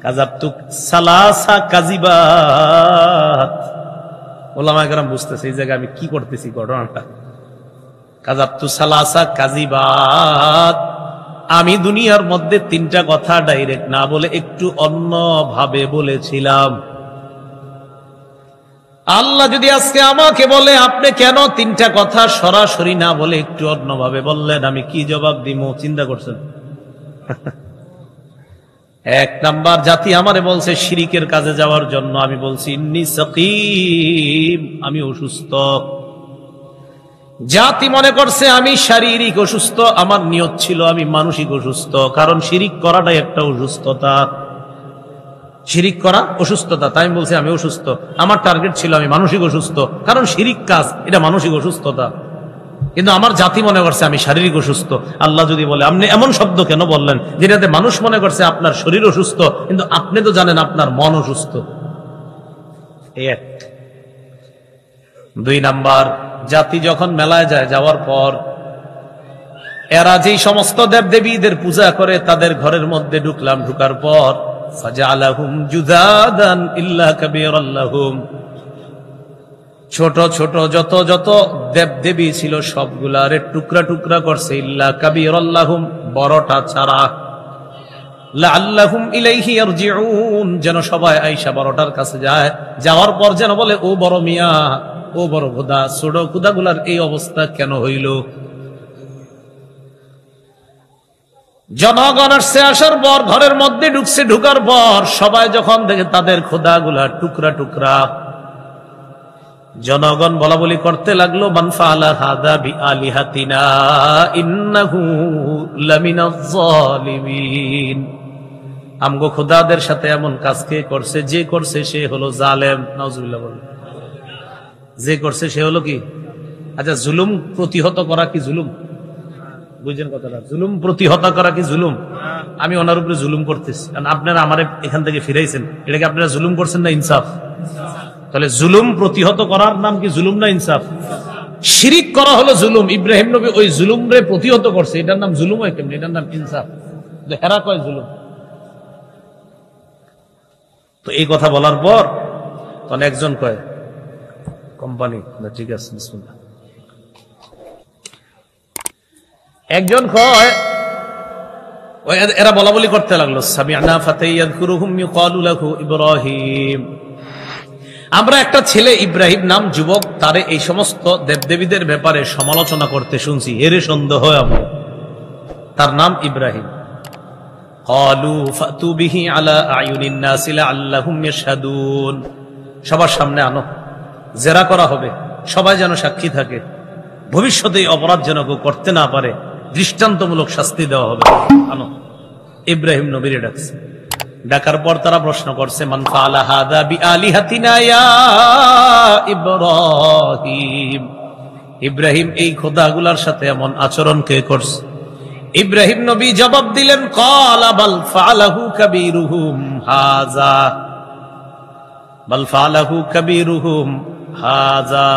কাযাবতু সালাসা কাযিবাত। ওলামায়ে কেরাম বুঝতেছে এই জায়গায় আমি কি করতেছি ঘটনাটা। কাযাবতু সালাসা কাযিবাত, আমি দুনিয়ার মধ্যে 3টা কথা ডাইরেক্ট না বলে একটু অন্য ভাবে বলেছিলাম। আল্লাহ যদি আজকে আমাকে বলে, আপনি কেন 3টা কথা সরাসরি না বলে একটু অন্যভাবে বললেন, আমি কি জবাব দিব? চিন্তা করছেন? 1 নাম্বার, জাতি আমারে বলছে শিরিকের কাজে যাওয়ার জন্য, আমি বলছি ইন্নী সাকিম, আমি অসুস্থ। জাতি মনে করছে আমি শারীরিক অসুস্থ, আমার নিয়ত ছিল আমি মানসিক অসুস্থ। কারণ শিরিক করাটাই একটা অসুস্থতা, শিরিক করা অসুস্থতা। তাই আমি বলছি আমি অসুস্থ, আমার টার্গেট ছিল আমি মানসিক অসুস্থ, কারণ শিরিক কাজ এটা মানসিক অসুস্থতা। কিন্তু আমার জাতি মনে করছে আমি শারীরিক অসুস্থ। আল্লাহ যদি বলে, আপনি এমন শব্দ কেন বললেন যেটাতে মানুষ মনে করছে আপনার শরীর অসুস্থ, কিন্তু আপনি তো জানেন আপনার মন অসুস্থ। 2 নাম্বার, জাতি যখন মেলায় যায়, যাওয়ার পর এরা যেই সমস্ত দেবদেবীদের পূজা করে, তাদের ঘরের মধ্যে ঢুকলাম, ঢুকার পর ফাজআলাহুম জুদাদান ইল্লা কাবীরাল লাহুম, ছোট ছোট যত যত দেবদেবী ছিল সবগুলারে টুকরা টুকরা করছে, ইল্লা কাবীরাল লাহুম, বড়টা ছাড়া। লাআল্লাহুম ইলাইহি ইয়ারজিউন, যেন সবাই আয়েশা বড়টার কাছে যায়, যাওয়ার পর যেন বলে ও বড় মিয়া, ও বড় খোদা, ছোট খোদাগুলার এই অবস্থা কেন হইল? জনগণ আসছে, আসার পর ঘরের মধ্যে ঢুকছে, ঢুকার পর সবাই যখন দেখে তাদের খোদাগুলা টুকরা টুকরা, জনগণ বলা বলি করতে লাগলো, মান ফাআলা হাযা বিআলিহাতিনা ইন্নাহু লামিনাজ জালিমিন। আমগো খোদাদের সাথে এমন কাজ কে করছে? যে করছে সে হলো জালেম। নাউজুবিল্লাহ বলেন। যে করছে সে হলো কি? আচ্ছা, জুলুম প্রতিহত করা কি জুলুম? বুঝছেন কথাটা? জুলুম প্রতিহত করা কি জুলুম? আমি ওনার উপরে জুলুম করতেছি, কারণ আপনারা আমারে এখান থেকে ফিরাইছেন, এটাকে আপনারা জুলুম করছেন না ইনসাফ? তাহলে জুলুম প্রতিহত করার নাম কি জুলুম না ইনসাফ? শিরিক করা হলো জুলুম। ইব্রাহিম নবী ওই জুলুম রে প্রতিহত করছে, এটার নাম জুলুম হয় কেমনি? এটার নাম ইনসাফ। হেরা কয় জুলুম। তো এই কথা বলার পর তখন একজন কয় কোম্পানি, ঠিক আছে বিসমিল্লাহ। একজন কয়, এরা বলা বলি করতে লাগলো, সামি'না ফাতান ইয়াযকুরুহুম ইউকালু লাহু ইব্রাহিম। আমরা একটা ছেলে ইব্রাহিম নাম যুবক, তারে এই সমস্ত দেবদেবীদের ব্যাপারে সমালোচনা করতে শুনছি, এর সন্দেহ হয় আমার, তার নাম ইব্রাহিম। ক্বালু ফাতু বিহি আলা আয়ুনিন নাসি লাআল্লাহুম ইয়াশহাদুন। সবার সামনে আনো, জেরা করা হবে, সবাই যেন সাক্ষী থাকে, ভবিষ্যতে এই অপরাধ যেন কেউ করতে না পারে, দৃষ্টান্তমূলক শাস্তি দেওয়া হবে। আনো। ইব্রাহিম নবীরে ডাকছে। ডাকার পর তারা প্রশ্ন করছে, মান ফাআলা হাযা বিআলিহাতিনা ইয়া ইব্রাহিম। ইব্রাহিম, এই খোদাগুলার সাথে এমন আচরণ কে করছে? ইব্রাহিম নবী জবাব দিলেন, ক্বালা বাল ফাআলাহু কাবীরুহুম হাযা, বাল ফাআলাহু কাবীরুহুম হাযা।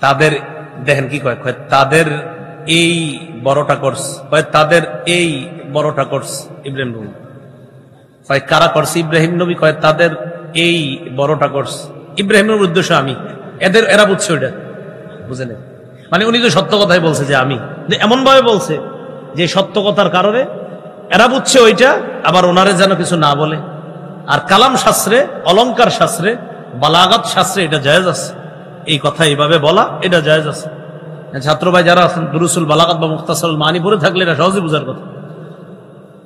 তাদের দেখেন কি কয়, তাদের এই বড়টা করছে, তাদের এই বড়টা করছে ইব্রাহিম নবী। কয় কারা করছে? ইব্রাহিম নবী কয় তাদের এই বড়টা করছে। ইব্রাহিম নবীর উদ্দেশ্য আমি, এরা বুঝছে ওইটা, বুঝে নেই, মানে উনি তো সত্য কথাই বলছে যে আমি, এমন ভাবে বলছে যে সত্য কথার কারণে এরা বুঝছে ওইটা, আবার ওনারে যেন কিছু না বলে। আর কালাম শাস্ত্রে, অলংকার শাস্ত্রে, বালাগাত শাস্ত্রে এটা জায়েজ আছে, এই কথা এইভাবে বলা এটা জায়েজ আছে। ছাত্র ভাই যারা আছেন, দুরুসুল বালাগাত বা মুখতাসারুল মানি পড়ে থাকলে এটা সহজে বুঝার কথা।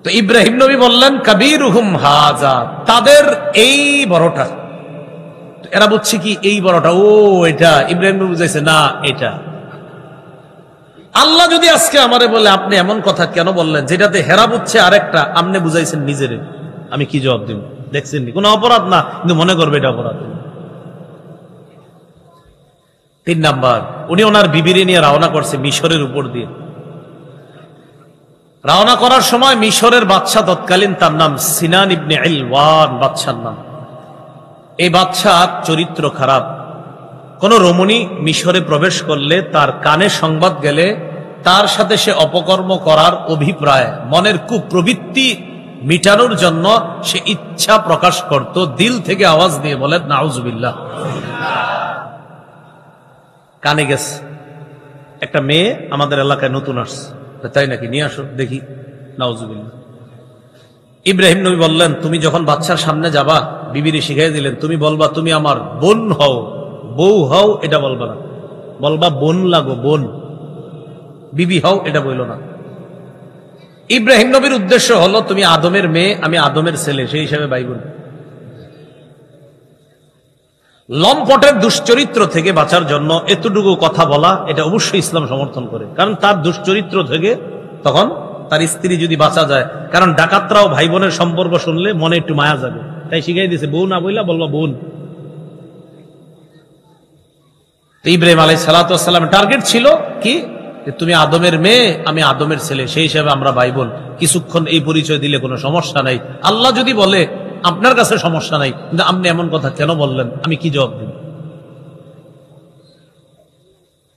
তো ইব্রাহিম নবী বললেন কাবীরুহুম হাযা, তাদের এই বড়টা। এরা বুঝছে কি এই বড়টা? ও এটা। ইব্রাহিম নবী বুঝাইছে না এটা। আল্লাহ যদি আজকে আমারে বলে আপনি এমন কথা কেন বললেন, যেটাতে হেরা বুঝছে আরেকটা, আপনি বুঝাইছেন নিজেরে, আমি কি জবাব দিব? দেখছেন নি, কোনো অপরাধ না, কিন্তু মনে করবে এটা অপরাধ। 3 নাম্বার, উনি ওনার বিবিরে নিয়ে রওনা করছে মিশরের উপর দিয়ে। রওনা করার সময় মিশরের বাদশা তৎকালীন, তার নাম সিনান ইবনে ইলওয়ান বাদশার নাম। এই বাদশার চরিত্র খারাপ। কোন রমণী মিশরে প্রবেশ করলে, তার কানে সংবাদ গেলে, তার সাথে সে অপকর্ম করার অভিপ্রায়, মনের কুপ্রবৃত্তি মিটানোর জন্য সে ইচ্ছা প্রকাশ করত, দিল থেকে আওয়াজ দিয়ে বলে নাউজুবিল্লাহ। কানে গেছে, একটা মেয়ে আমাদের এলাকায় নতুন আসছে, তাই নাকি, নিয়ে আসো দেখি, নাউজুবিল্লাহ। ইব্রাহিম নবী বললেন, তুমি যখন বাচ্চার সামনে যাবা, বিবিরে শিখাই দিলেন, তুমি বলবা তুমি আমার বোন হও, বউ হও এটা বলবা না, বলবা বোন লাগো, বোন, বিবি হও এটা বললো না। ইব্রাহিম নবীর উদ্দেশ্য হলো তুমি আদমের মেয়ে, আমি আদমের ছেলে, সেই হিসাবে ভাই বোন। লম্পটের দুশ্চরিত্র থেকে বাঁচার জন্য এতটুকু কথা বলা, এটা অবশ্যই ইসলাম সমর্থন করে, কারণ তার দুশ্চরিত্র থেকে তখন তার স্ত্রী যদি বাঁচা যায়, কারণ ডাকাতরাও ভাই বোনের সম্পর্ক শুনলে মনে একটু মায়া যাবে, তাই শিখাই দিয়েছে বউ না বইলা বলবা বোন। ইব্রাহিম আলাইহিস সালাতু ওয়াস সালামের টার্গেট ছিল কি, তুমি আদমের মেয়ে, আমি আদমের ছেলে, সেই হিসাবে আমরা ভাই বোন, কিছুক্ষণ এই পরিচয় দিলে কোনো সমস্যা নাই। আল্লাহ যদি বলে আপনার কাছে সমস্যা নাই, কিন্তু আপনি এমন কথা কেন বললেন, আমি কি জবাব দিব?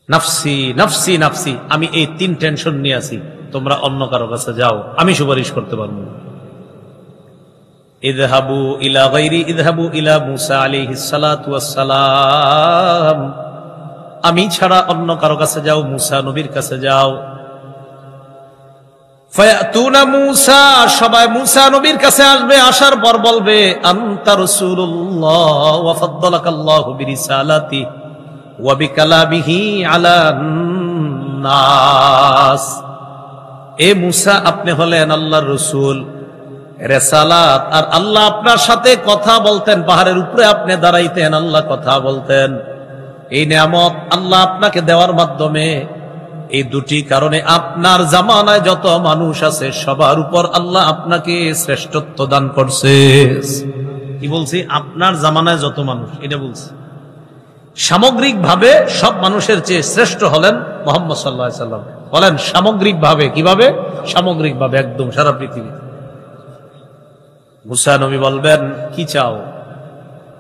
নাফসি নাফসি নাফসি, আমি এই 3 টেনশন নিয়ে আছি, তোমরা অন্য কারো কাছে যাও, আমি সুপারিশ করতে পারবো না। ইযহাবু ইলা গায়রি, ইযহাবু ইলা মূসা আলাইহিস সালাতু ওয়াস সালাম, আমি ছাড়া অন্য কারো কাছে যাও, মূসা নবীর কাছে যাও। ফায়াতুনা মূসা, সবাই মূসা নবীর কাছে আসবে, আসার পর বলবে আনতা রাসূলুল্লাহ ওয়া ফাদ্দালাকাল্লাহু বিরিসালাতি ওয়া বিকালামিহি আলান নাস। এ মূসা, আপনি হলেন আল্লাহর রাসূল, রেসালাত, আর আল্লাহ আপনার সাথে কথা বলতেন, পাহাড়ের উপরে আপনি দাঁড়াইতেন, আল্লাহ কথা বলতেন। এই নিয়ামত আল্লাহ আপনাকে দেওয়ার মাধ্যমে, এই দুটি কারণে আপনার জামানায় যত মানুষ আছে সবার উপর আল্লাহ আপনাকে শ্রেষ্ঠত্ব দান করছে। কি বলছি? আপনার জামানায় যত মানুষ, এটা বলছি। সামগ্রিক ভাবে সব মানুষের চেয়ে শ্রেষ্ঠ হলেন মুহাম্মদ সাল্লাল্লাহু আলাইহি সাল্লাম। বলেন সামগ্রিক ভাবে, কিভাবে? সামগ্রিক ভাবে, একদম সারা পৃথিবী। মুসা নবী বলবেন কি চাও?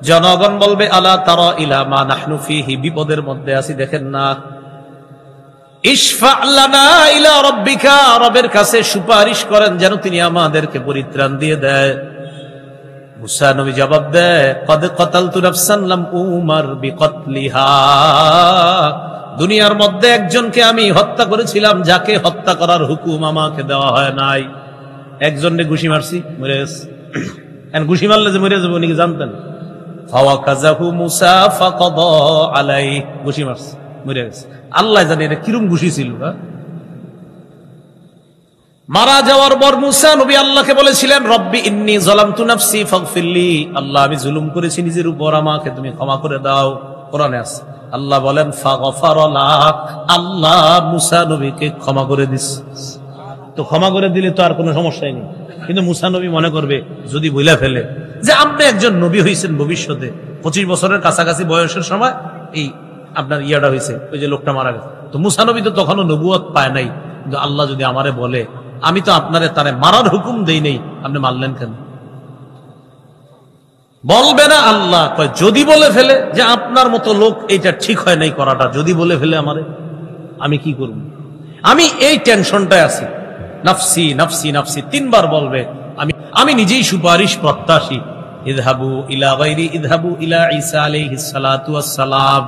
জনগণ বলবে আলা তারা ইলা মা নাহনু ফিহি, বিপদের মধ্যে আছি, দেখেন না। ইশফা লানা ইলা রাব্বিকা, রবের কাছে সুপারিশ করেন যেন তিনি আমাদেরকে পরিত্রাণ দিয়ে দেয়। মুসা নবী জবাব দেয় কদ কতালতু নাফসান লাম উমার বিকতলিহা, দুনিয়ার মধ্যে একজনকে আমি হত্যা করেছিলাম যাকে হত্যা করার হুকুম আমাকে দেওয়া হয় নাই। একজনকে ঘুষি মারছি, মরে গেছে। ঘুষি মারলে যে মরে যাবে উনি কি জানতেন? ফাওয়াকাযাহু মুসা ফাকাদা আলাইহি, ঘুষি মারছে, মরে গেছে। আল্লাহ জানে এটা কিরম ঘুষি ছিল। মারা যাওয়ার পর মুসা নবী আল্লাহকে বলেছিলেন রব্বি ইন্নী যালামতু নাফসি ফাগফিরলি, আল্লাহ আমি জুলুম করেছি নিজের উপর, আমাকে তুমি ক্ষমা করে দাও। কোরআনে আছে, আল্লাহ বলেন ফাগফারা লাক, আল্লাহ মুসা নবীকে ক্ষমা করে দিছে। তো ক্ষমা করে দিলে তো আর কোনো সমস্যাই নেই। কিন্তু মুসা নবী মনে করবে যদি বইলা ফেলে যে আপনি একজন নবী হইছেন ভবিষ্যতে, 25 বছরের কাছাকাছি বয়সের সময় এই আপনার ইয়াটা হয়েছে, ওই যে লোকটা মারা গেছে। তো মুসা নবী তো তখনও নবুয়ত পায় নাই। কিন্তু আল্লাহ যদি আমারে বলে আমি তো আপনারে তারে মারার হুকুম দেই নেই, আপনি মারলেন কেন? বলবে না আল্লাহ কয় যদি বলে ফেলে যে আপনার মতো লোক এইটা ঠিক হয় নাই করাটা, যদি বলে ফেলে আমারে, আমি কি করব? আমি এই টেনশনটায় আছি, নাফসি নাফসি নাফসি 3 বার বলবে। আমি নিজেই সুপারিশ প্রত্যাশী। ইযহাবু ইলা গায়রি ইযহাবু ইলা ঈসা আলাইহিস সালাতু ওয়াস সালাম,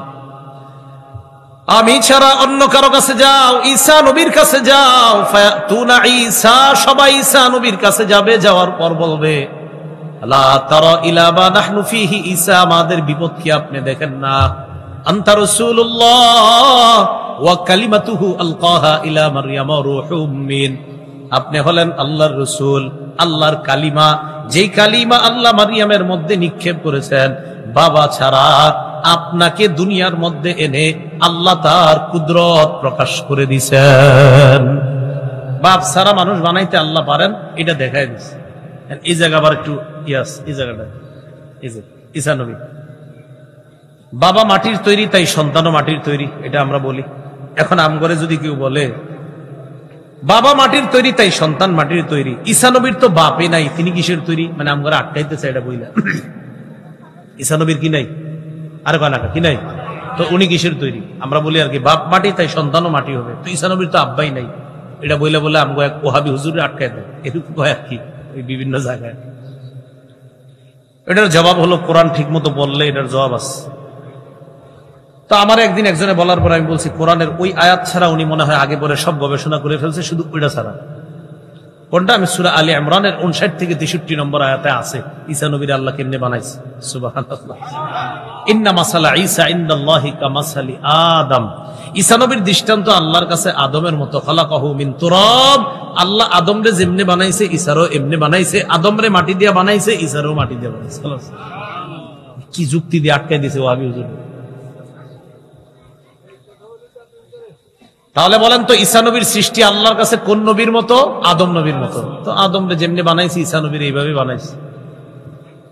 আমি ছাড়া অন্য কারো কাছে যাও, ঈসা নবীর কাছে যাও। ফায়াতুনা ঈসা, সবাই ঈসা নবীর কাছে যাবে, যাওয়ার পর বলবে লা তারা ইলা মা নাহনু ফিহি, ঈসা আমাদের বিপদ কি আপনি দেখেন না? আনতা রাসূলুল্লাহ ওয়া কালিমাতুহু আলকাহা ইলা মারইয়াম রূহুম মিন, আপনি হলেন আল্লাহর রাসূল, আল্লাহর কালিমা, যেই কালিমা আল্লাহ মারিয়ামের মধ্যে নিক্ষেপ করেছেন। বাবা ছাড়া আপনাকে দুনিয়ার মধ্যে এনে আল্লাহ তার কুদরত প্রকাশ করে দিয়েছেন। বাপ ছাড়া মানুষ বানাইতে আল্লাহ পারেন, এটা দেখাই দিচ্ছে। এই জায়গা আবার একটু এই জায়গাটা, এই যে ঈসা নবী, বাবা মাটির তৈরি তাই সন্তানও মাটির তৈরি, এটা আমরা বলি। এখন আমগরে যদি কেউ বলে বাবা মাটির তৈরি তাই সন্তান মাটির তৈরি, ঈসা নবীর তো বাপে নাই, তিনি কিসের তৈরি? মানে আমগরে আটকাইতেছে এটা বইলা। ঈসা নবীর কি নাই? আরে বানাকা কি নাই? তো উনি কিসের তৈরি? আমরা বলি আর কি বাপ মাটি তাই সন্তানও মাটি হবে। তো ঈসা নবীর তো আব্বাই নাই, এটা বইলে বলে আমগো এক ওহাবি হুজুরে আটকাই দেয়, এরকম হয় আর কি ওই বিভিন্ন জায়গায়। এটার জবাব হলো কোরআন ঠিক মতো বললে এটার জবাব আছে। তো আমার একদিন একজনে বলার পর আমি বলছি কোরআনের ওই আয়াত ছাড়া উনি মনে হয় আগে পরে সব গবেষণা করে ফেলছে, শুধু ওইটা ছাড়া। কোনটা? আমি সূরা আলী ইমরানের 59 থেকে 63 নম্বর আয়াতে আছে ঈসা নবীর আল্লাহ কেমনে বানাইছে। সুবহানাল্লাহ। ইন্না মাসালা ঈসা ইনদাল্লাহি কামাসালি আদম, ঈসা নবীর দৃষ্টান্ত আল্লাহর কাছে আদমের মতো। খালাকাহু মিন তুরাব, আল্লাহ আদমরে যেমনে বানাইছে ঈসারও এমনি বানাইছে। আদমরে মাটি দিয়ে বানাইছে, ঈসারও মাটি দিয়ে বানাইছে। কি যুক্তি দিয়ে আটকাই দিয়েছে ওয়াহাবি হুজুর। তাহলে বলেন তো ঈসা নবীর সৃষ্টি আল্লাহর কাছে কোন নবীর মতো? আদম নবীর মতো। তো আদমরে যেমনি বানাইছে ঈসা নবীর এইভাবে বানাইছে।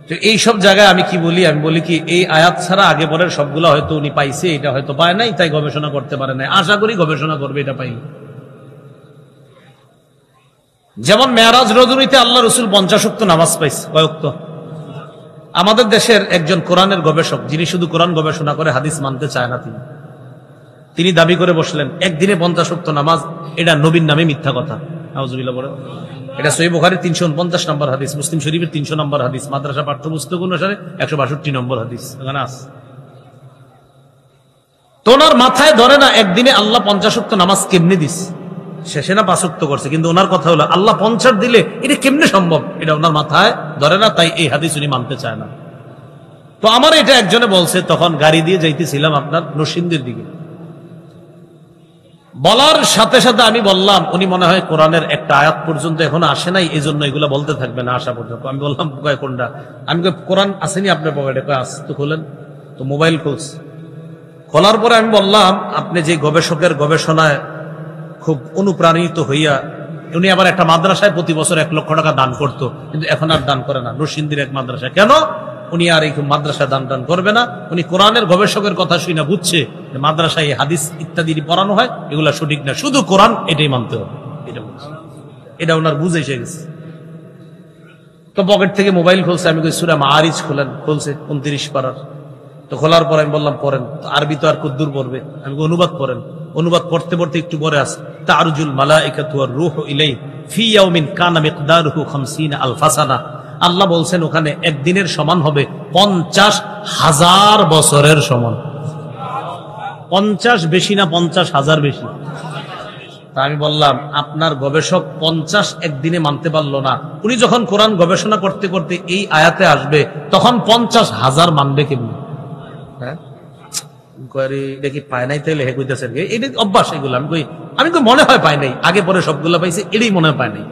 তো এই সব জায়গায় আমি কি বলি? আমি বলি কি এই আয়াত ছাড়া আগে পরের সবগুলো হয়তো উনি পাইছে, এটা হয়তো পায় নাই, তাই গবেষণা করতে পারে নাই। আশা করি গবেষণা করবে এটা পাইলে। যেমন মেরাজ রজনীতে আল্লাহ রসুল 50 ওয়াক্ত নামাজ পাইছে। কয় ওয়াক্ত? আমাদের দেশের একজন কোরআনের গবেষক, যিনি শুধু কোরআন গবেষণা করে, হাদিস মানতে চায় না, তিনি দাবি করে বসলেন একদিনে 50 ওয়াক্ত নামাজ, এটা নবীর নামে মিথ্যা কথা। নাউজুবিল্লাহ বলে। এটা সহিহ বুখারীর 349 নম্বর হাদিস, মুসলিম শরীফের 300 নম্বর হাদিস, মাদ্রাসা পাঠ্যপুস্তক অনুসারে 162 নম্বর হাদিস এখানে আছে। তোনার মাথায় ধরে না একদিনে আল্লাহ 50 ওয়াক্ত নামাজ কেমনে দিস। শেষে না 5 ওয়াক্ত করছে, কিন্তু ওনার কথা হলো আল্লাহ 50 দিলে এটা কেমনে সম্ভব, এটা ওনার মাথায় ধরে না, তাই এই হাদিস উনি মানতে চায় না। তো আমার এটা একজনে বলছে, তখন গাড়ি দিয়ে যাইতেছিলাম আপনার নরসিংদীর দিকে, বলার সাথে সাথে আমি বললাম, উনি মনে হয় কোরআনের একটা আয়াত পর্যন্ত এখনো আসে নাই, এই জন্য এগুলো বলতে থাকবে না আসা পর্যন্ত। আমি বললাম কোনটা? আমি কোরআন আসেনি আপনার পকেটে? আস তো খোলেন। তো মোবাইল খুলছে, খোলার পরে আমি বললাম, আপনি যে গবেষকের গবেষণায় খুব অনুপ্রাণিত হইয়া, উনি আবার একটা মাদ্রাসায় প্রতি বছর 1 লক্ষ টাকা দান করতো, কিন্তু এখন আর দান করে না, নরসিংদীর এক মাদ্রাসায়। কেন উনি আর এই মাদ্রাসায় দান টান করবে না? উনি কোরআনের গবেষকের কথা শুনে বুঝছে যে মাদ্রাসায় হাদিস ইত্যাদি পড়ানো হয়, এগুলা সঠিক না, শুধু কোরআন এটাই মানতে হবে, এটা বুঝছে, এটা ওনার বুঝে এসে গেছে। তো পকেট থেকে মোবাইল খুলছে, আমি কই সূরা মাআরিজ খোলেন, খুলছে 29 পারার। তো খোলার পর আমি বললাম পড়েন, আরবি তো আর কদ্দুর পড়বে, আমি অনুবাদ পড়েন। অনুবাদ পড়তে পড়তে একটু পরে আছে, তারজুল মালাইকাতু ওয়ার রূহু ইলাইহি ফি ইয়াউমিন কানা মিকদারুহু 50 আলফা সানা। আল্লাহ বলছেন ওখানে একদিনের সমান হবে 50,000 বছরের সমান। 50 বেশি না 50,000 বেশি? তা আমি বললাম, আপনার গবেষক 50 একদিনে মানতে পারলো না, উনি যখন কোরআন গবেষণা করতে করতে এই আয়াতে আসবে, তখন 50,000 মানবে কেমনি? হ্যাঁ, দেখি পায় নাই, তাইলে হে কইতেছেন এটা অভ্যাস এগুলো। আমি কই মনে হয় পায় নাই, আগে পরে সবগুলো পাইছে, এটাই মনে হয় পায় নাই।